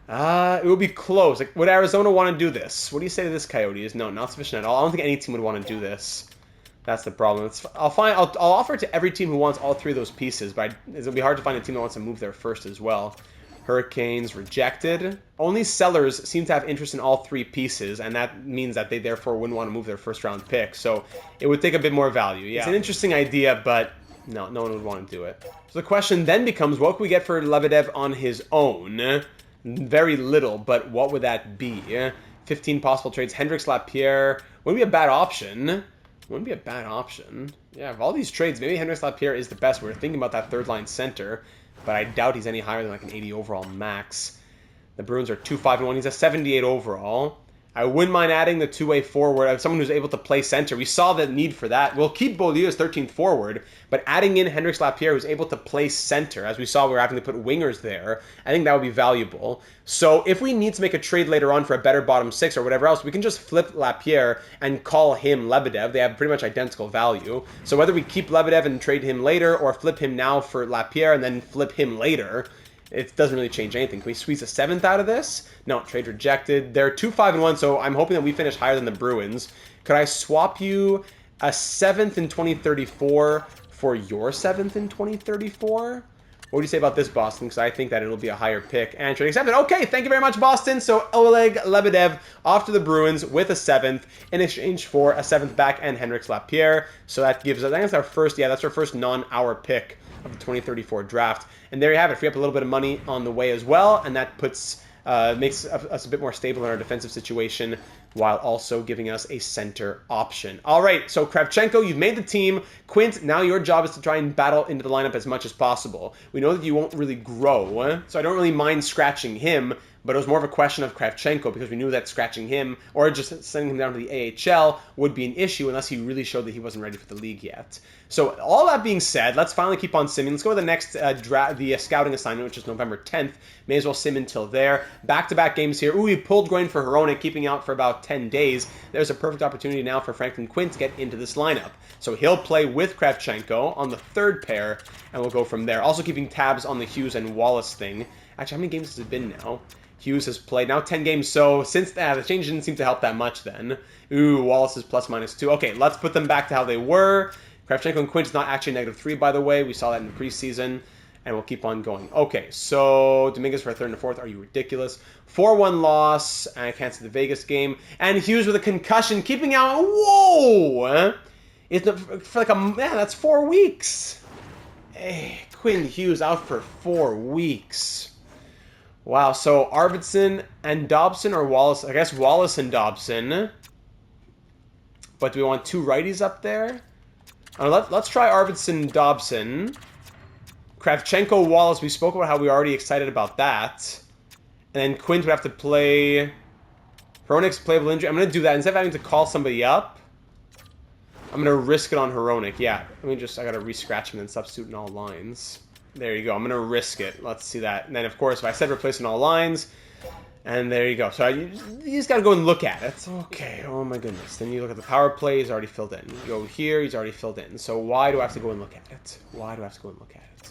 It would be close. Like, would Arizona want to do this? What do you say to this, Coyotes? No, not sufficient at all. I don't think any team would want to do this. That's the problem. I'll offer it to every team who wants all 3 of those pieces, but it'll be hard to find a team that wants to move there first as well. Hurricanes rejected. Only sellers seem to have interest in all 3 pieces, and that means that they therefore wouldn't want to move their first-round pick. So it would take a bit more value. Yeah, it's an interesting idea, but no one would want to do it. So the question then becomes, what can we get for Lebedev on his own? Very little, but what would that be? 15 possible trades. Hendricks Lapierre wouldn't be a bad option. Wouldn't be a bad option. Yeah, of all these trades, maybe Hendricks Lapierre is the best. We're thinking about that third-line center, but I doubt he's any higher than like an 80 overall max. The Bruins are 2-5-1. He's a 78 overall. I wouldn't mind adding the two-way forward, someone who's able to play center. We saw the need for that. We'll keep Beaulieu as 13th forward, but adding in Hendricks Lapierre, who's able to play center, as we saw we were having to put wingers there, I think that would be valuable. So if we need to make a trade later on for a better bottom 6 or whatever else, we can just flip Lapierre and call him Lebedev. They have pretty much identical value. So whether we keep Lebedev and trade him later or flip him now for Lapierre and then flip him later, it doesn't really change anything. Can we squeeze a 7th out of this? No, trade rejected. They're 2-5-1, so I'm hoping that we finish higher than the Bruins. Could I swap you a 7th in 2034 for your 7th in 2034? What do you say about this, Boston? Because I think that it'll be a higher pick. And trade accepted. Okay, thank you very much, Boston. So Oleg Lebedev off to the Bruins with a 7th in exchange for a 7th back and Hendricks Lapierre. So that gives us, I think that's our first, that's our first non-hour pick of the 2034 draft. And there you have it. Free up a little bit of money on the way as well, and that makes us a bit more stable in our defensive situation while also giving us a center option. All right, so Kravchenko, you've made the team. Quint, now your job is to try and battle into the lineup as much as possible. We know that you won't really grow, so I don't really mind scratching him, but it was more of a question of Kravchenko because we knew that scratching him or just sending him down to the AHL would be an issue unless he really showed that he wasn't ready for the league yet. So all that being said, let's finally keep on simming. Let's go to the next scouting assignment, which is November 10th. May as well sim until there. Back-to-back games here. Ooh, we pulled groin for Hronek, keeping out for about 10 days. There's a perfect opportunity now for Franklin Quint to get into this lineup. So he'll play with Kravchenko on the 3rd pair, and we'll go from there. Also keeping tabs on the Hughes and Wallace thing. Actually, how many games has it been now? Hughes has played now 10 games, so since the change didn't seem to help that much then. Ooh, Wallace is +-2. Okay, let's put them back to how they were. Kravchenko and Quint is not actually -3, by the way. We saw that in the preseason, and we'll keep on going. Okay, so Dominguez for a 3rd and a 4th. Are you ridiculous? 4-1 loss. I can't see the Vegas game. And Hughes with a concussion, keeping out. Whoa! It's for like that's 4 weeks. Hey, Quinn Hughes out for 4 weeks. Wow, so Arvidsson and Dobson or Wallace? I guess Wallace and Dobson. But do we want 2 righties up there? Let's try Arvidsson and Dobson. Kravchenko, Wallace, we spoke about how we were already excited about that. And then Quint would have to play Hronek's playable injury. I'm going to do that. Instead of having to call somebody up, I'm going to risk it on Hronek. Yeah, I got to re-scratch him and substitute in all lines. There you go. I'm going to risk it. Let's see that. And then, of course, if I said replace in all lines, and there you go. So you just got to go and look at it. Okay. Oh, my goodness. Then you look at the power play. He's already filled in. You go here. He's already filled in. So why do I have to go and look at it? Why do I have to go and look at it?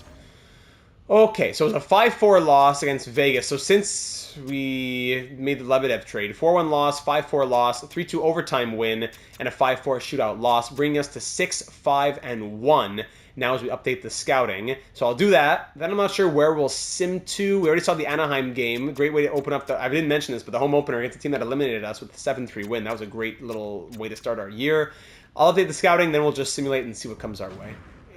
Okay, so it was a 5-4 loss against Vegas. So since we made the Lebedev trade, 4-1 loss, 5-4 loss, 3-2 overtime win, and a 5-4 shootout loss, bringing us to 6-5-1 now as we update the scouting. So I'll do that. Then I'm not sure where we'll sim to. We already saw the Anaheim game. Great way to open up the... I didn't mention this, but the home opener against the team that eliminated us with the 7-3 win. That was a great little way to start our year. I'll update the scouting, then we'll just simulate and see what comes our way.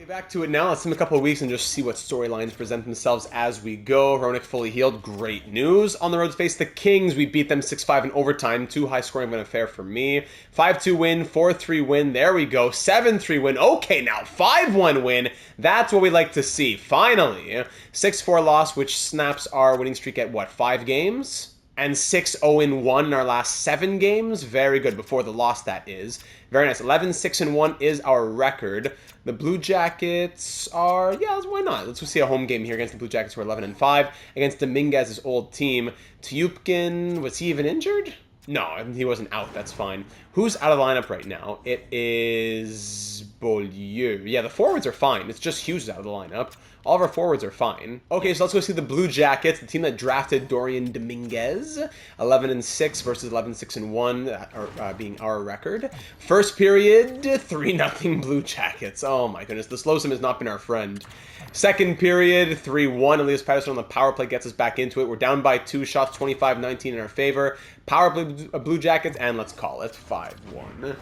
Back to it now. Let's sim a couple of weeks and just see what storylines present themselves as we go. Hronek fully healed. Great news. On the road to face the Kings. We beat them 6-5 in overtime. 2 high scoring affair for me. 5-2 win. 4-3 win. There we go. 7-3 win. Okay, now 5-1 win. That's what we like to see. Finally. 6-4 loss, which snaps our winning streak at what? 5 games? And 6-0-1 in our last 7 games. Very good. Before the loss, that is. Very nice. 11-6-1 is our record. The Blue Jackets are... yeah, why not? Let's see a home game here against the Blue Jackets, who are 11-5. Against Dominguez's old team. Tyupkin, was he even injured? No, he wasn't out. That's fine. Who's out of the lineup right now? It is... Beaulieu. Yeah, the forwards are fine. It's just Hughes out of the lineup. All of our forwards are fine. Okay, so let's go see the Blue Jackets, the team that drafted Dorian Dominguez. 11-6 versus 11-6-1, being our record. First period, 3-0 Blue Jackets. Oh my goodness, the slow sim has not been our friend. Second period, 3-1. Elias Pettersson on the power play gets us back into it. We're down by 2 shots, 25-19 in our favor. Power play Blue Jackets, and let's call it 5-1.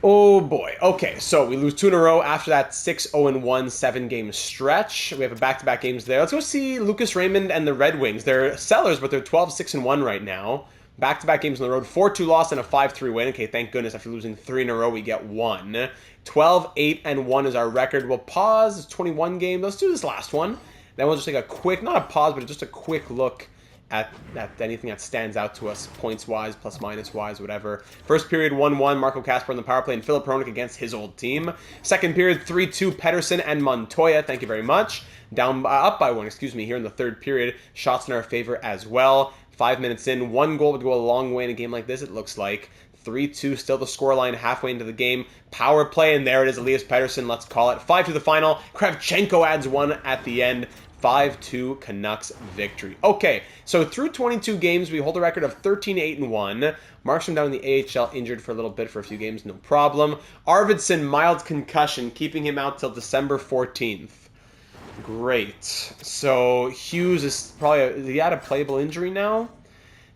Oh boy. Okay, so we lose 2 in a row after that 6-0-1 7-game stretch. We have a back-to-back games there. Let's go see Lucas Raymond and the Red Wings. They're sellers, but they're 12-6-1 right now. Back-to-back games on the road. 4-2 loss and a 5-3 win. Okay, thank goodness. After losing 3 in a row, we get 1. 12-8-1 is our record. We'll pause. It's 21 games. Let's do this last one. Then we'll just take a quick, not a pause, but just a quick look at anything that stands out to us, points-wise, plus-minus-wise, whatever. First period, 1-1, Marco Kasper on the power play, and Philip Hronek against his old team. Second period, 3-2, Pettersson and Montoya, thank you very much. Up by 1, here in the third period. Shots in our favor as well. 5 minutes in, 1 goal would go a long way in a game like this, it looks like. 3-2, still the scoreline halfway into the game. Power play, and there it is, Elias Pettersson, let's call it. 5 to the final. Kravchenko adds 1 at the end. 5-2 Canucks victory. Okay, so through 22 games, we hold a record of 13-8-1. Markstrom down in the AHL, injured for a little bit for a few games, no problem. Arvidsson, mild concussion, keeping him out till December 14th. Great. So Hughes is probably... he had a playable injury now?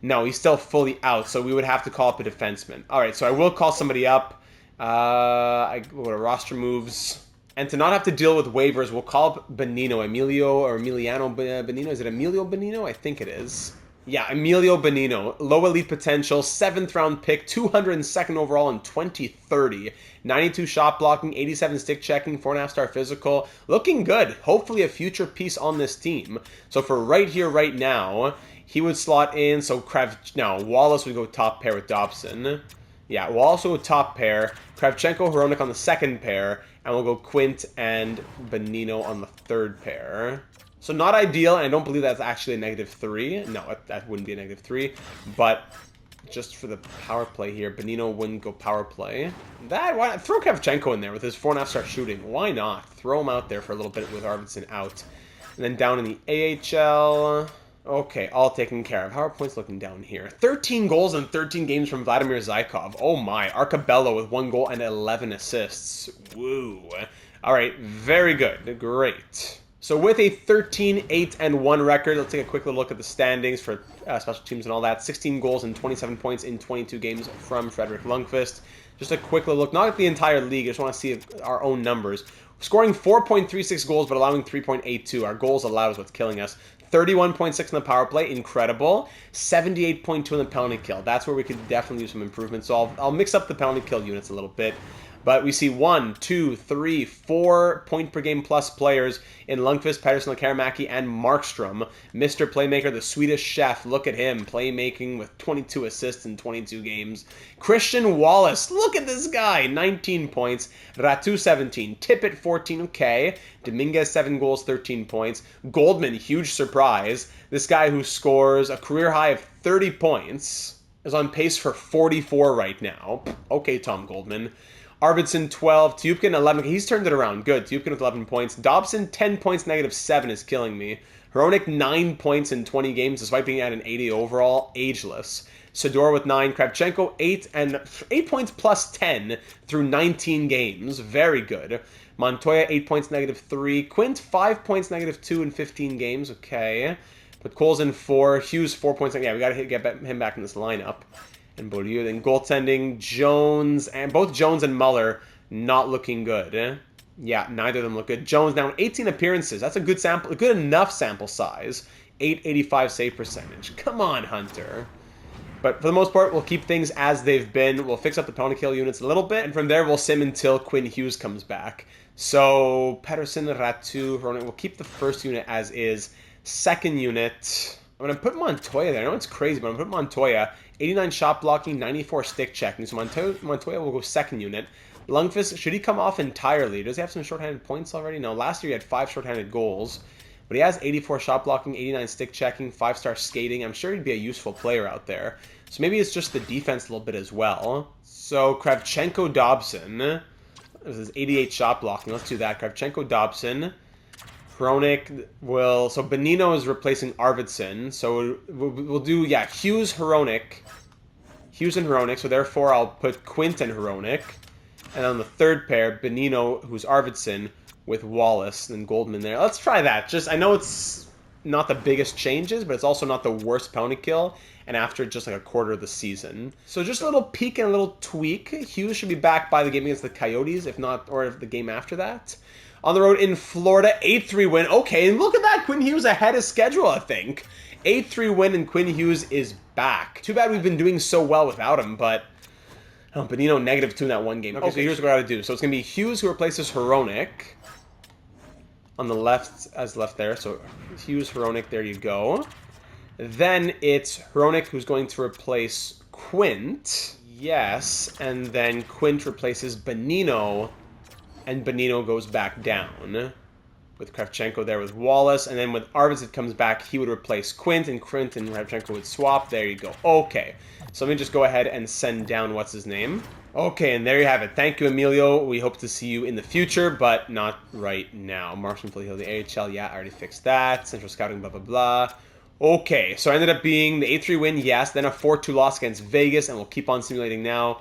No, he's still fully out, so we would have to call up a defenseman. All right, so I will call somebody up. I go to roster moves. And to not have to deal with waivers, we'll call up Bonino, Emiliano Bonino. Is it Emilio Bonino? I think it is. Yeah, Emilio Bonino. Low elite potential, 7th round pick, 202nd overall in 2030. 92 shot blocking, 87 stick checking, 4.5 star physical. Looking good. Hopefully a future piece on this team. So for right here, right now, he would slot in. So Wallace would go top pair with Dobson. Yeah, Wallace would go top pair. Kravchenko, Hronek on the second pair. And we'll go Quint and Bonino on the third pair. So not ideal, and I don't believe that's actually a -3. No, that wouldn't be a -3. But just for the power play here, Bonino wouldn't go power play. Why not? Throw Kravchenko in there with his 4.5 star shooting. Why not? Throw him out there for a little bit with Arvidsson out. And then down in the AHL... okay, all taken care of. How are points looking down here? 13 goals in 13 games from Vladimir Zykov. Oh my. Arcabello with 1 goal and 11 assists. Woo. All right, very good. Great. So with a 13-8-1 record, let's take a quick little look at the standings for special teams and all that. 16 goals and 27 points in 22 games from Frederick Lundqvist. Just a quick little look, not at the entire league, I just want to see our own numbers. Scoring 4.36 goals, but allowing 3.82. Our goals allowed is what's killing us. 31.6 in the power play, incredible. 78.2 in the penalty kill. That's where we could definitely use some improvements. So I'll mix up the penalty kill units a little bit. But we see 1, 2, 3, 4 point per game plus players in Lundqvist, Pettersson, Karamaki, and Markstrom. Mr. Playmaker, the Swedish chef. Look at him, playmaking with 22 assists in 22 games. Christian Wallace, look at this guy, 19 points. Ratu 17, Tippett 14, okay. Dominguez 7 goals, 13 points. Goldman, huge surprise. This guy who scores a career high of 30 points is on pace for 44 right now. Okay, Tom Goldman. Arvidsson, 12. Tupkin, 11. He's turned it around. Good. Tupkin with 11 points. Dobson, 10 points, -7 is killing me. Hronik, 9 points in 20 games, despite being at an 80 overall. Ageless. Sidor with 9. Kravchenko, 8. And 8 points plus 10 through 19 games. Very good. Montoya, 8 points, -3. Quint, 5 points, -2 in 15 games. Okay. Put Coles in 4. Hughes, 4 points. Yeah, we got to get him back in this lineup. And Beaulieu. Then goaltending, Jones, and both Jones and Muller not looking good. Yeah, neither of them look good. Jones down 18 appearances. That's a good sample, a good enough sample size. 885 save percentage. Come on, Hunter. But for the most part, we'll keep things as they've been. We'll fix up the penalty kill units a little bit, and from there we'll sim until Quinn Hughes comes back. So Pedersen, Ratu, Hronik. We'll keep the first unit as is. Second unit, I'm going to put Montoya there. I know it's crazy, but I'm going to put Montoya. 89 shot blocking, 94 stick checking. So Montoya will go second unit. Lundqvist, should he come off entirely? Does he have some shorthanded points already? No, last year he had 5 shorthanded goals. But he has 84 shot blocking, 89 stick checking, 5-star skating. I'm sure he'd be a useful player out there. So maybe it's just the defense a little bit as well. So Kravchenko, Dobson. This is 88 shot blocking. Let's do that. Kravchenko, Dobson. Hronik will... So Bonino is replacing Arvidsson. So we'll do, yeah, Hughes, Hronik. Hughes and Hronik. So therefore I'll put Quint and Hronik. And on the third pair, Bonino, who's Arvidsson, with Wallace and Goldman there. Let's try that. Just, I know it's not the biggest changes, but it's also not the worst penalty kill. And after just like a quarter of the season. So just a little peek and a little tweak. Hughes should be back by the game against the Coyotes, if not, or if the game after that. On the road in Florida, 8-3 win. Okay, and look at that. Quinn Hughes ahead of schedule, I think. 8-3 win, and Quinn Hughes is back. Too bad we've been doing so well without him, but... Oh, Bonino, -2 in that one game. Okay, so here's what I gotta do. So it's gonna be Hughes who replaces Hronik. On the left, as left there. So Hughes, Hronik, there you go. Then it's Hronik who's going to replace Quint. Yes, and then Quint replaces Bonino. And Bonino goes back down. With Kravchenko there with Wallace. And then when Arvidsson comes back, he would replace Quint. And Quint and Kravchenko would swap. There you go. Okay. So let me just go ahead and send down what's his name. Okay, and there you have it. Thank you, Emilio. We hope to see you in the future, but not right now. Marshman fully healed the AHL. Yeah, I already fixed that. Central scouting, blah, blah, blah. Okay, so it ended up being the 8-3 win, yes. Then a 4-2 loss against Vegas, and we'll keep on simulating now.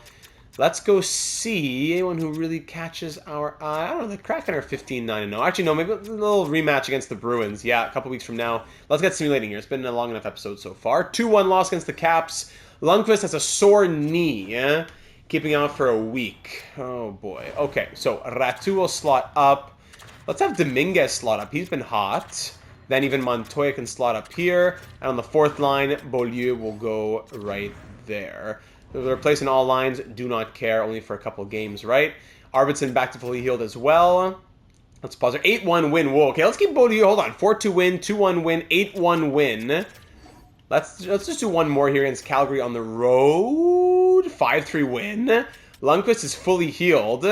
Let's go see anyone who really catches our eye. I don't know, the Kraken are 15-9-0. Actually, no, maybe a little rematch against the Bruins. Yeah, a couple weeks from now. Let's get simulating here. It's been a long enough episode so far. 2-1 loss against the Caps. Lundqvist has a sore knee, keeping out for a week. Oh, boy. Okay, so Ratu will slot up. Let's have Dominguez slot up. He's been hot. Then even Montoya can slot up here. And on the fourth line, Beaulieu will go right there. We're replacing all lines. Do not care. Only for a couple games, right? Arvidsson back to fully healed as well. Let's pause there. 8-1 win. Whoa, okay, let's keep Beaulieu. Hold on. 4-2 win, 2-1 win, 8-1 win. Let's just do one more here against Calgary on the road. 5-3 win. Lundqvist is fully healed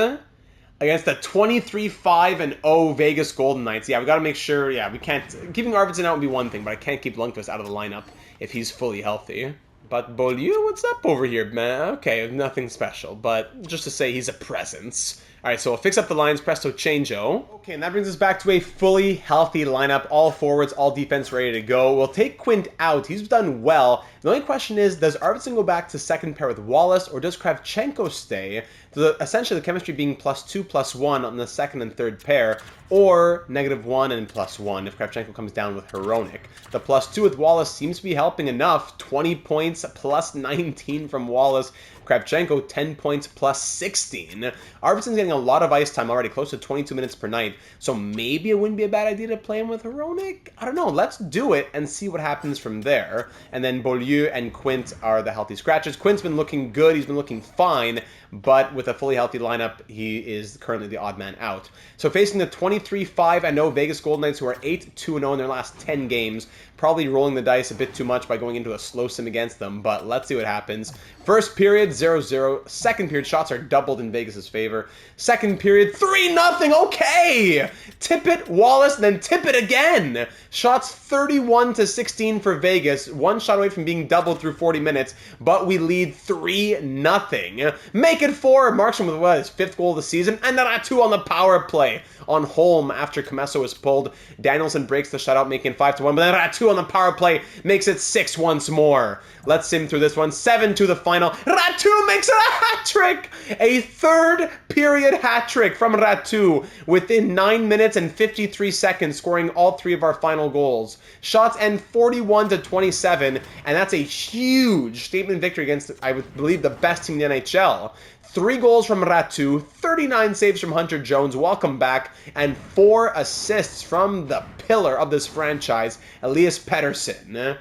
against the 23-5-0 Vegas Golden Knights. Yeah, we got to make sure. Yeah, we can't. Keeping Arvidsson out would be one thing, but I can't keep Lundqvist out of the lineup if he's fully healthy. But Beaulieu, what's up over here, man? Okay, nothing special, but just to say he's a presence. All right, so we'll fix up the lines, presto changeo. Okay, and that brings us back to a fully healthy lineup. All forwards, all defense ready to go. We'll take Quint out. He's done well. The only question is, does Arvidsson go back to second pair with Wallace, or does Kravchenko stay? Essentially, the chemistry being +2, +1 on the second and third pair, or -1 and +1 if Kravchenko comes down with Hronik. The +2 with Wallace seems to be helping enough. 20 points, +19 from Wallace. Kravchenko, 10 points, +16. Arvidsson's getting a lot of ice time already, close to 22 minutes per night. So maybe it wouldn't be a bad idea to play him with Hronik? I don't know. Let's do it and see what happens from there. And then Beaulieu and Quint are the healthy scratches. Quint's been looking good. He's been looking fine. But with a fully healthy lineup, he is currently the odd man out. So facing the 23-5-0 Vegas Golden Knights, who are 8-2-0 in their last 10 games. Probably rolling the dice a bit too much by going into a slow sim against them, but let's see what happens. First period, 0-0. Second period, shots are doubled in Vegas' favor. Second period, 3-0. Okay! Tippett, Wallace, then Tippett again. Shots 31-16 for Vegas. One shot away from being doubled through 40 minutes, but we lead 3-0. Make it 4. Markstrom with what, his 5th goal of the season, and then a 2 on the power play on Holm after Comesso was pulled. Danielson breaks the shutout, making 5-1, but then Ratu on the power play makes it 6 once more. Let's sim through this one. 7 to the final. Ratu makes it a hat trick! A third period hat trick from Ratu within 9 minutes and 53 seconds, scoring all 3 of our final goals. Shots end 41-27, and that's a huge statement victory against, I would believe, the best team in the NHL. 3 goals from Ratu, 39 saves from Hunter Jones, welcome back, and 4 assists from the pillar of this franchise, Elias Pettersson.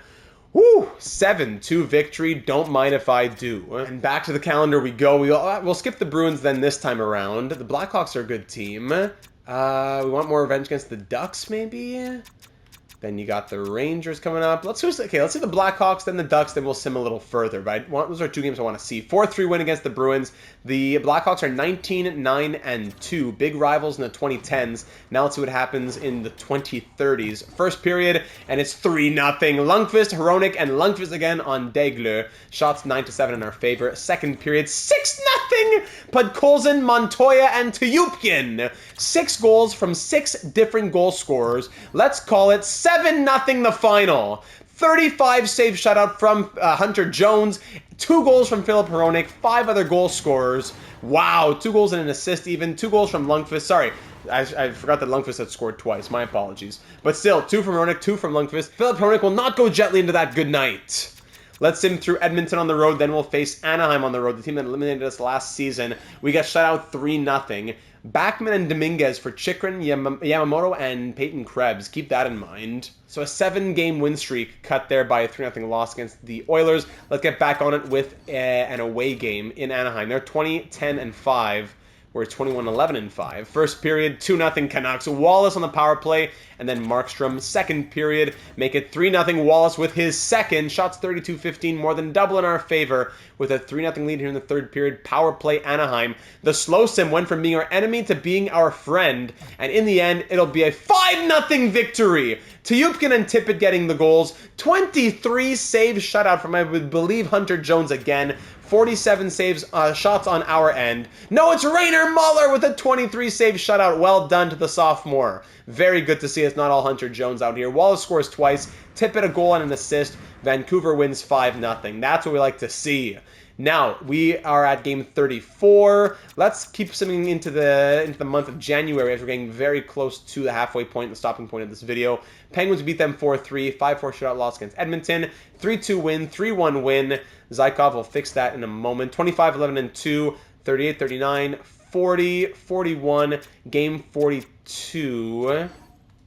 Woo! 7-2 victory, don't mind if I do. And back to the calendar we go. We'll skip the Bruins then this time around. The Blackhawks are a good team. We want more revenge against the Ducks, maybe? Then you got the Rangers coming up. Let's see the Blackhawks, then the Ducks, then we'll sim a little further. But those are 2 games I want to see. 4-3 win against the Bruins. The Blackhawks are 19-9-2. Big rivals in the 2010s. Now let's see what happens in the 2030s. First period, and it's 3-0. Lundqvist, Hronek, and Lundqvist again on Daigle. Shots 9-7 in our favor. Second period, 6-0. Podkolzin, Montoya, and Tuyupkin. 6 goals from 6 different goal scorers. Let's call it 7-0 the final. 35 save shutout from Hunter Jones. 2 goals from Filip Hronek. 5 other goal scorers. Wow, 2 goals and an assist even. 2 goals from Lundqvist. Sorry, I forgot that Lundqvist had scored twice. My apologies. But still, 2 from Hronek, 2 from Lundqvist. Filip Hronek will not go gently into that good night. Let's sim through Edmonton on the road, then we'll face Anaheim on the road, the team that eliminated us last season. We got shut out 3-0. Backman and Dominguez for Chikrin, Yamamoto, and Peyton Krebs. Keep that in mind. So a 7-game win streak cut there by a 3-0 loss against the Oilers. Let's get back on it with an away game in Anaheim. They're 20-10-5. We're 21-11-5. First period, 2-0 Canucks. Wallace on the power play, and then Markstrom. Second period, make it 3-0 Wallace with his second. Shots 32-15, more than double in our favor, with a 3-0 lead here in the third period. Power play Anaheim. The slow sim went from being our enemy to being our friend, and in the end, it'll be a 5-0 victory. Tuyupkin and Tippett getting the goals. 23 save shutout from, I would believe, Hunter Jones again. 47 saves, shots on our end. No, it's Rainer Muller with a 23 save shutout. Well done to the sophomore. Very good to see it's not all Hunter Jones out here. Wallace scores twice. Tippett a goal and an assist. Vancouver wins 5-0. That's what we like to see. Now, we are at game 34. Let's keep simming into the month of January as we're getting very close to the halfway point, the stopping point of this video. Penguins beat them 4-3, 5-4 shutout loss against Edmonton, 3-2 win, 3-1 win. Zykov will fix that in a moment. 25-11-2, 38-39, 40-41, game 42.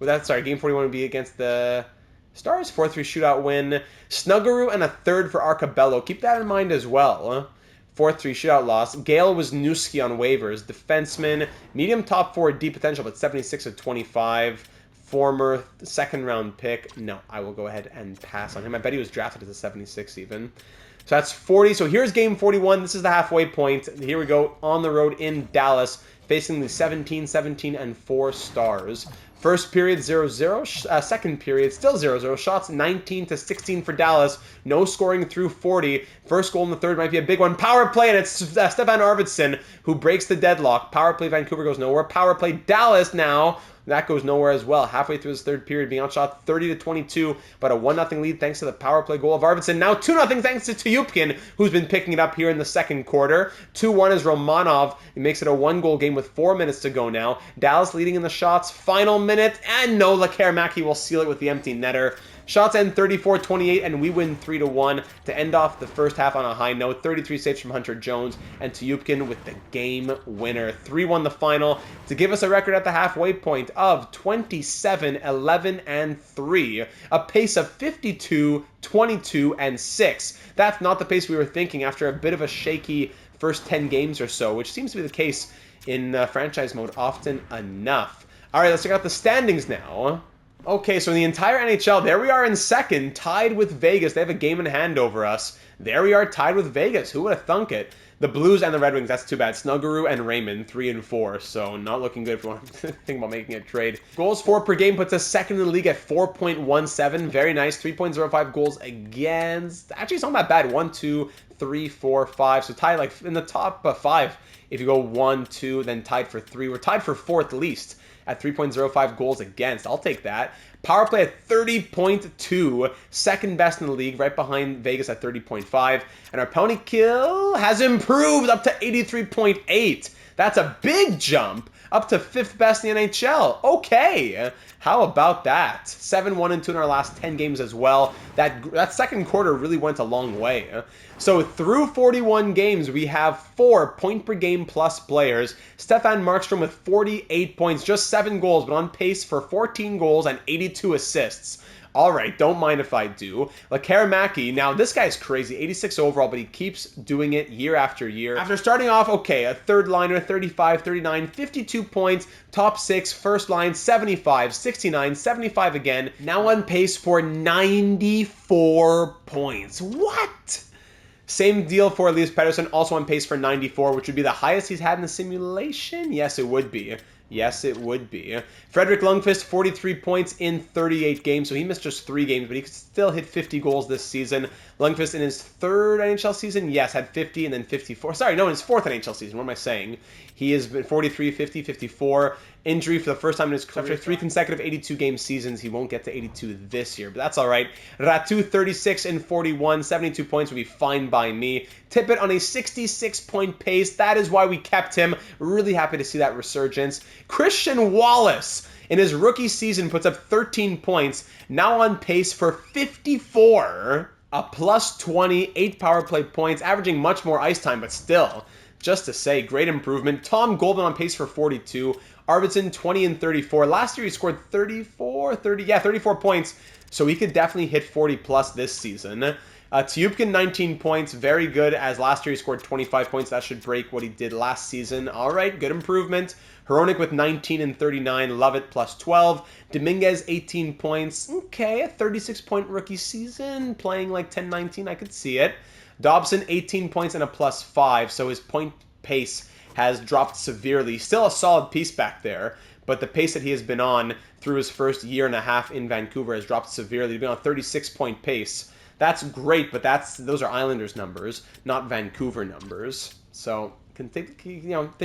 Game 41 would be against the Stars. 4-3 shootout win. Snuggerud and a third for Arcabello. Keep that in mind as well. 4-3 shootout loss. Gale Wisniewski on waivers. Defenseman. Medium top 4 D potential, but 76-25. Former second round pick. No, I will go ahead and pass on him. I bet he was drafted as a 76 even. So that's 40. So here's game 41. This is the halfway point. Here we go on the road in Dallas, facing the 17-17-4 Stars. First period 0-0. Second period still 0-0. Shots 19-16 for Dallas. No scoring through 40. First goal in the third might be a big one. Power play, and it's Stefan Arvidsson who breaks the deadlock. Power play Vancouver goes nowhere. Power play Dallas now. That goes nowhere as well. Halfway through this third period, being outshot 30-22, but a 1-0 lead thanks to the power play goal of Arvidsson. Now 2-0 thanks to Tuyupkin, who's been picking it up here in the second quarter. 2-1 is Romanov. It makes it a 1-goal game with 4 minutes to go now. Dallas leading in the shots. Final minute, and no, Lekkerimäki will seal it with the empty netter. Shots end 34-28, and we win 3-1 to end off the first half on a high note. 33 saves from Hunter Jones, and Tuyupkin with the game winner. 3-1 the final to give us a record at the halfway point of 27-11-3, a pace of 52-22-6. That's not the pace we were thinking after a bit of a shaky first 10 games or so, which seems to be the case in franchise mode often enough. All right, let's check out the standings now. Okay, so in the entire NHL, there we are in second, tied with Vegas. They have a game in hand over us. There we are, tied with Vegas. Who would have thunk it? The Blues and the Red Wings, that's too bad. Snuggeroo and Raymond, 3 and 4, so not looking good if you want to think about making a trade. Goals for per game puts us second in the league at 4.17. Very nice. 3.05 goals against. Actually, it's not that bad. 1, 2, 3, 4, 5. So tied like in the top 5. If you go 1, 2, then tied for 3. We're tied for 4th least at 3.05 goals against. I'll take that. Power play at 30.2, second best in the league, right behind Vegas at 30.5. And our penalty kill has improved up to 83.8. That's a big jump, up to 5th best in the NHL. Okay, how about that? 7-1-2 in our last 10 games as well. That second quarter really went a long way. So through 41 games, we have 4 point-per-game plus players. Stefan Markstrom with 48 points, just 7 goals, but on pace for 14 goals and 82 assists. All right, don't mind if I do. Lekaramaki, now this guy's crazy, 86 overall, but he keeps doing it year after year. After starting off, okay, a third liner, 35, 39, 52 points, top 6, first line, 75, 69, 75 again. Now on pace for 94 points. What? Same deal for Elias Pettersson, also on pace for 94, which would be the highest he's had in the simulation? Yes, it would be. Yes, it would be. Frederick Lundqvist, 43 points in 38 games, so he missed just 3 games, but he could still hit 50 goals this season. Lundqvist in his 3rd NHL season, yes, had 50 and then 54. Sorry, no, in his 4th NHL season. What am I saying? He has been 43, 50, 54. Injury for the first time in his career. After 3 consecutive 82-game seasons, he won't get to 82 this year, but that's all right. Ratu, 36 and 41, 72 points would be fine by me. Tippett on a 66-point pace. That is why we kept him. Really happy to see that resurgence. Christian Wallace, in his rookie season, puts up 13 points. Now on pace for 54. A plus 20, 8 power play points, averaging much more ice time, but still, just to say, great improvement. Tom Goldman on pace for 42. Arvidsson, 20 and 34. Last year he scored 34 points, so he could definitely hit 40 plus this season. Tiupkin, 19 points, very good, as last year he scored 25 points. That should break what he did last season. All right, good improvement. Hronik with 19 and 39, love it, plus 12. Dominguez, 18 points. Okay, a 36-point rookie season, playing like 10-19, I could see it. Dobson, 18 points and a plus 5, so his point pace has dropped severely. Still a solid piece back there, but the pace that he has been on through his first year and a half in Vancouver has dropped severely. He's been on a 36-point pace. That's great, but those are Islanders numbers, not Vancouver numbers. So can think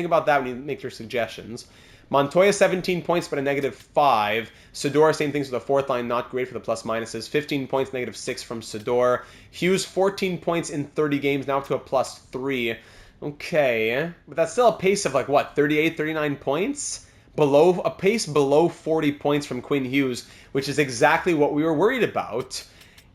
about that when you make your suggestions. Montoya, 17 points, but a -5. Sador, same things with the 4th line, not great for the plus minuses. 15 points, -6 from Sador. Hughes, 14 points in 30 games, now up to a plus 3. Okay, but that's still a pace of like, what, 38, 39 points? A pace below 40 points from Quinn Hughes, which is exactly what we were worried about.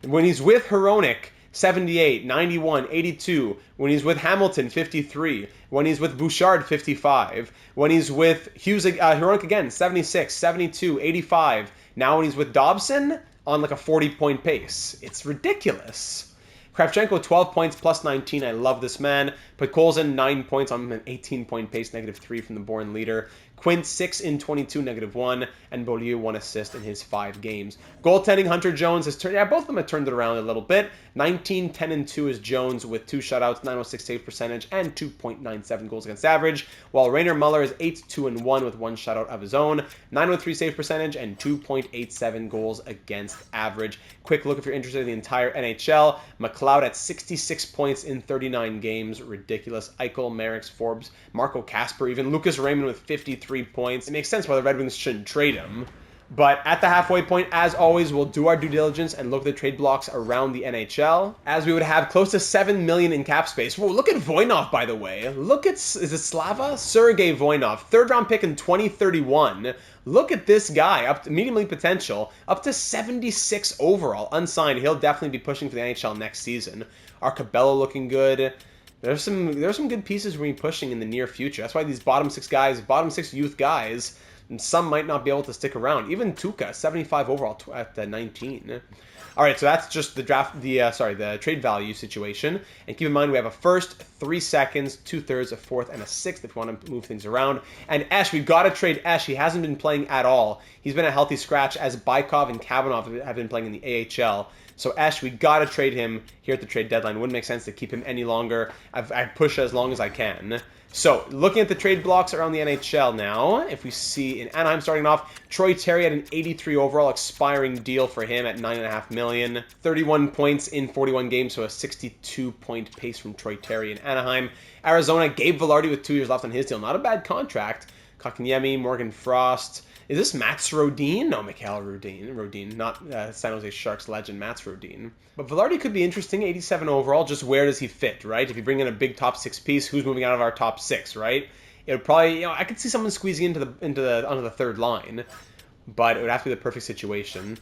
When he's with Hronik, 78, 91, 82. When he's with Hamilton, 53. When he's with Bouchard, 55. When he's with Hronik again, 76, 72, 85. Now when he's with Dobson, on like a 40-point pace. It's ridiculous. Kravchenko, 12 points, plus 19. I love this man. Podkolzin, 9 points on an 18-point pace, -3 from the Bourne leader. Quint, 6 in 22, -1. And Beaulieu, 1 assist in his 5 games. Goaltending, Hunter Jones has turned... Yeah, both of them have turned it around a little bit. 19, 10, and 2 is Jones with 2 shutouts, 906 save percentage, and 2.97 goals against average. While Rainer Muller is 8, 2, and 1 with 1 shutout of his own, 903 save percentage, and 2.87 goals against average. Quick look if you're interested in the entire NHL. McLeod at 66 points in 39 games. Ridiculous. Eichel, Merrick's, Forbes, Marco Casper, even Lucas Raymond with 53 points. It makes sense why the Red Wings shouldn't trade him. But at the halfway point, as always, we'll do our due diligence and look at the trade blocks around the NHL, as we would have close to $7 million in cap space. Whoa, look at Voynov, by the way. Look at, is it Slava? Sergei Voynov, 3rd-round pick in 2031. Look at this guy, up to medium league potential, up to 76 overall, unsigned. He'll definitely be pushing for the NHL next season. Arcabello looking good. There's some good pieces we're pushing in the near future. That's why these bottom 6 youth guys, and some might not be able to stick around. Even Tuca, 75 overall at 19. All right, so that's just the the trade value situation. And keep in mind, we have a first, 3 seconds, 2/3, a fourth, and a sixth if you want to move things around. And Esh, we've got to trade Esh. He hasn't been playing at all. He's been a healthy scratch as Bykov and Kavanov have been playing in the AHL. So Esh, we got to trade him here at the trade deadline. Wouldn't make sense to keep him any longer. I push as long as I can. So, looking at the trade blocks around the NHL now, if we see in Anaheim starting off, Troy Terry had an 83 overall expiring deal for him at $9.5 million. 31 points in 41 games, so a 62-point pace from Troy Terry in Anaheim. Arizona, Gabe Vilardi with 2 years left on his deal. Not a bad contract. Kotkaniemi, Morgan Frost. Is this Mats Rodin? No, Mikhail Rodin, not San Jose Sharks legend Mats Rodin. But Vilardi could be interesting, 87 overall. Just where does he fit, right? If you bring in a big top 6 piece, who's moving out of our top 6, right? It would probably, I could see someone squeezing onto the third line, but it would have to be the perfect situation.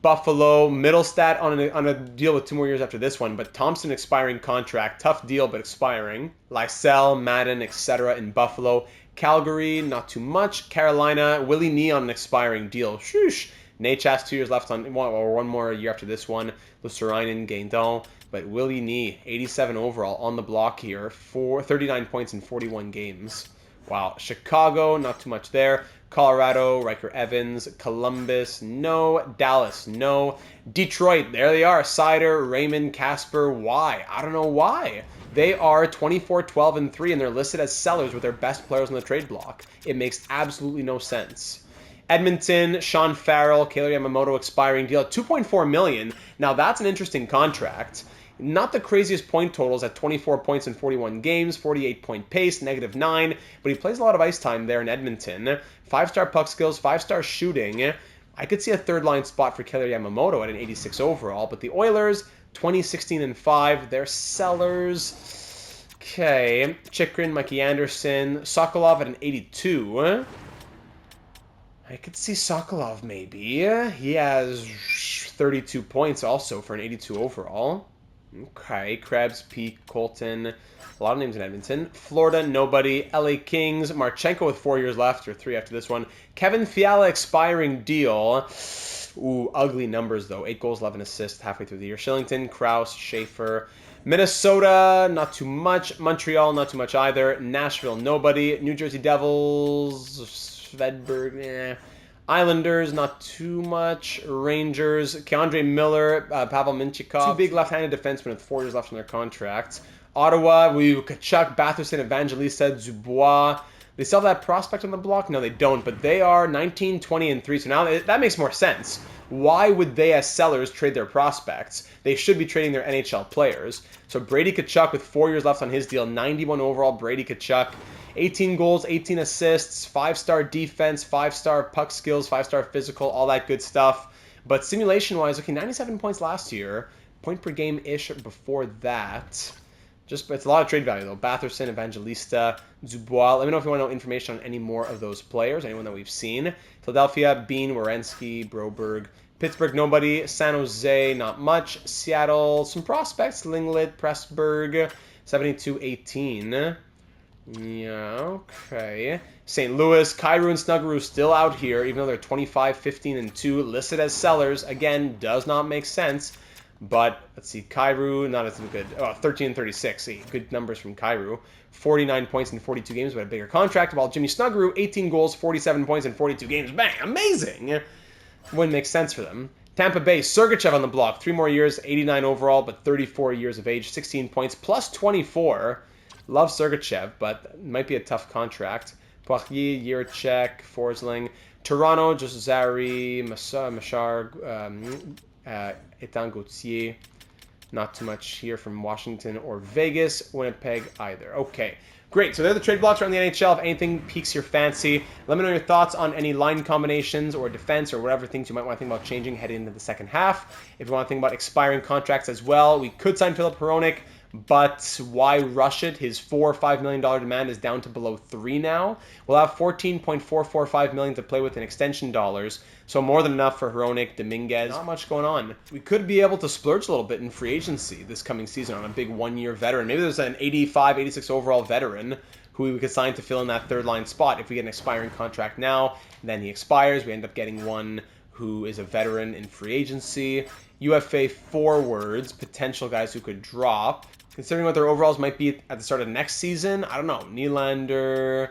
Buffalo, Middlestat on a deal with 2 more years after this one, but Thompson expiring contract, tough deal but expiring. Lysell, Madden, etc. in Buffalo. Calgary, not too much. Carolina, Willie Nee on an expiring deal. Shoosh. Nachas, 2 years left on, or 1 more year after this one. Lusserainen, Gaindon. But Willie Nee, 87 overall on the block here. 39 points in 41 games. Wow. Chicago, not too much there. Colorado, Riker Evans. Columbus, no. Dallas, no. Detroit, there they are. Sider, Raymond, Casper. Why? I don't know why. They are 24, 12, and 3, and they're listed as sellers with their best players on the trade block. It makes absolutely no sense. Edmonton, Sean Farrell, Kailer Yamamoto expiring deal at $2.4 million. Now, that's an interesting contract. Not the craziest point totals at 24 points in 41 games, 48-point pace, -9, but he plays a lot of ice time there in Edmonton. 5-star puck skills, 5-star shooting. I could see a third-line spot for Kailer Yamamoto at an 86 overall, but the Oilers, 20, 16, and 5, they're sellers. Okay, Chychrun, Mikey Anderson, Sokolov at an 82. I could see Sokolov maybe. He has 32 points also for an 82 overall. Okay, Krebs, Peak, Colton, a lot of names in Edmonton. Florida, nobody. LA Kings, Marchenko with 4 years left, or 3 after this one. Kevin Fiala expiring deal. Ooh, ugly numbers though. 8 goals, 11 assists halfway through the year. Shillington, Krause, Schaefer. Minnesota, not too much. Montreal, not too much either. Nashville, nobody. New Jersey Devils, Svedberg, Islanders, not too much. Rangers, Keandre Miller, Pavel Minchikov. 2 big left-handed defensemen with 4 years left on their contracts. Ottawa, Kachuk, Batherson, Evangelista, Dubois. They still have that prospect on the block? No, they don't, but they are 19, 20, and 3. So now that makes more sense. Why would they, as sellers, trade their prospects? They should be trading their NHL players. So Brady Kachuk with 4 years left on his deal, 91 overall, Brady Kachuk. 18 goals, 18 assists, 5-star defense, 5-star puck skills, 5-star physical, all that good stuff. But simulation-wise, okay, 97 points last year, point per game-ish before that. It's a lot of trade value, though. Batherson, Evangelista, Dubois. Let me know if you want to know information on any more of those players, anyone that we've seen. Philadelphia, Bean, Werenski, Broberg. Pittsburgh, nobody. San Jose, not much. Seattle, some prospects. Linglet, Pressburg, 72-18. Yeah, okay. St. Louis, Kyrou and Snuggeroo still out here, even though they're 25, 15, and 2, listed as sellers. Again, does not make sense. But let's see, Kyrou, not as good. Oh, 13 and 36. See, good numbers from Kyrou. 49 points in 42 games, but a bigger contract. While Jimmy Snuggeroo, 18 goals, 47 points in 42 games. Bang, amazing! Wouldn't make sense for them. Tampa Bay, Sergachev on the block. 3 more years, 89 overall, but 34 years of age, 16 points, plus 24. Love Sergachev, but it might be a tough contract. Poirier, Yurchek, Forsling. Toronto, Josazari, Machar, Etan Gauthier. Not too much here from Washington or Vegas. Winnipeg either. Okay, great. So they're the trade blocks around the NHL. If anything piques your fancy, let me know your thoughts on any line combinations or defense or whatever things you might want to think about changing heading into the second half. If you want to think about expiring contracts as well, we could sign Filip Hronek. But why rush it? His $4 or $5 million demand is down to below 3 now. We'll have $14.445 million to play with in extension dollars, so more than enough for Hronek, Dominguez. Not much going on. We could be able to splurge a little bit in free agency this coming season on a big 1-year veteran. Maybe there's an 85, 86 overall veteran who we could sign to fill in that third line spot. If we get an expiring contract now, then he expires. We end up getting one who is a veteran in free agency. UFA forwards, potential guys who could drop. Considering what their overalls might be at the start of next season, I don't know. Nylander,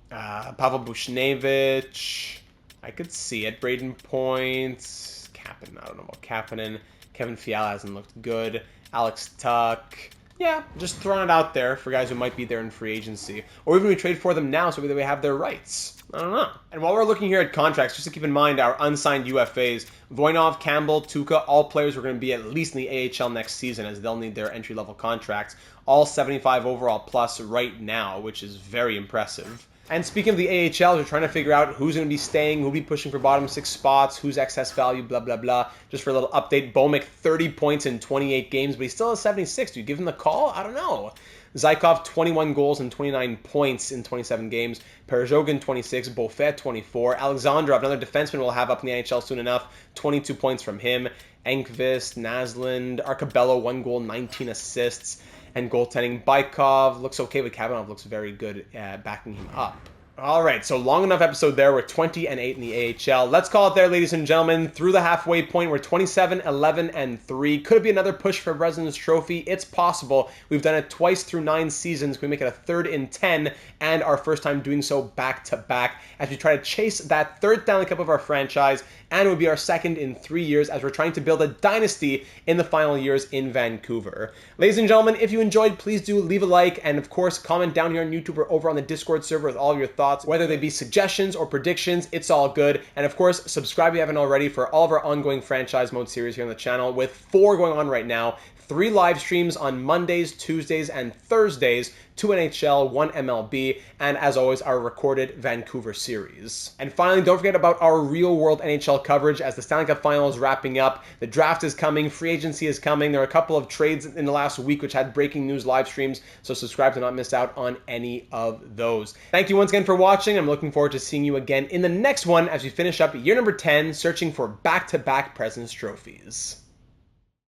Pavel Buchnevich, I could see it. Braden Point, Kapanen, I don't know about Kapanen. Kevin Fiala hasn't looked good. Alex Tuck. Yeah, just throwing it out there for guys who might be there in free agency. Or even we trade for them now so that we have their rights. I don't know. And while we're looking here at contracts, just to keep in mind our unsigned UFAs, Voinov, Campbell, Tuukka, all players are going to be at least in the AHL next season as they'll need their entry-level contracts. All 75 overall plus right now, which is very impressive. And speaking of the AHL, we're trying to figure out who's going to be staying, who'll be pushing for bottom 6 spots, who's excess value, blah, blah, blah. Just for a little update, Bomick, 30 points in 28 games, but he still has 76. Do you give him the call? I don't know. Zykov, 21 goals and 29 points in 27 games. Perezhogin, 26. Beaufet, 24. Alexandrov, another defenseman we'll have up in the NHL soon enough. 22 points from him. Enqvist, Naslund, Arcabello, 1 goal, 19 assists. And goaltending, Bykov looks okay, but Kabanov looks very good at backing him up. All right, so long enough episode there. We're 20-8 in the AHL. Let's call it there, ladies and gentlemen. Through the halfway point, we're 27-11-3. Could it be another push for President's Trophy? It's possible. We've done it twice through 9 seasons. Can we make it a third in 10? And our first time doing so back-to-back as we try to chase that third Stanley Cup of our franchise. And it would be our second in 3 years as we're trying to build a dynasty in the final years in Vancouver. Ladies and gentlemen, if you enjoyed, please do leave a like. And of course, comment down here on YouTube or over on the Discord server with all of your thoughts, whether they be suggestions or predictions. It's all good. And of course, subscribe if you haven't already for all of our ongoing franchise mode series here on the channel, with 4 going on right now. 3 live streams on Mondays, Tuesdays, and Thursdays, 2 NHL, 1 MLB, and as always, our recorded Vancouver series. And finally, don't forget about our real-world NHL coverage as the Stanley Cup Final is wrapping up. The draft is coming, free agency is coming. There are a couple of trades in the last week which had breaking news live streams, so subscribe to not miss out on any of those. Thank you once again for watching. I'm looking forward to seeing you again in the next one as we finish up year number 10, searching for back-to-back President's Trophies.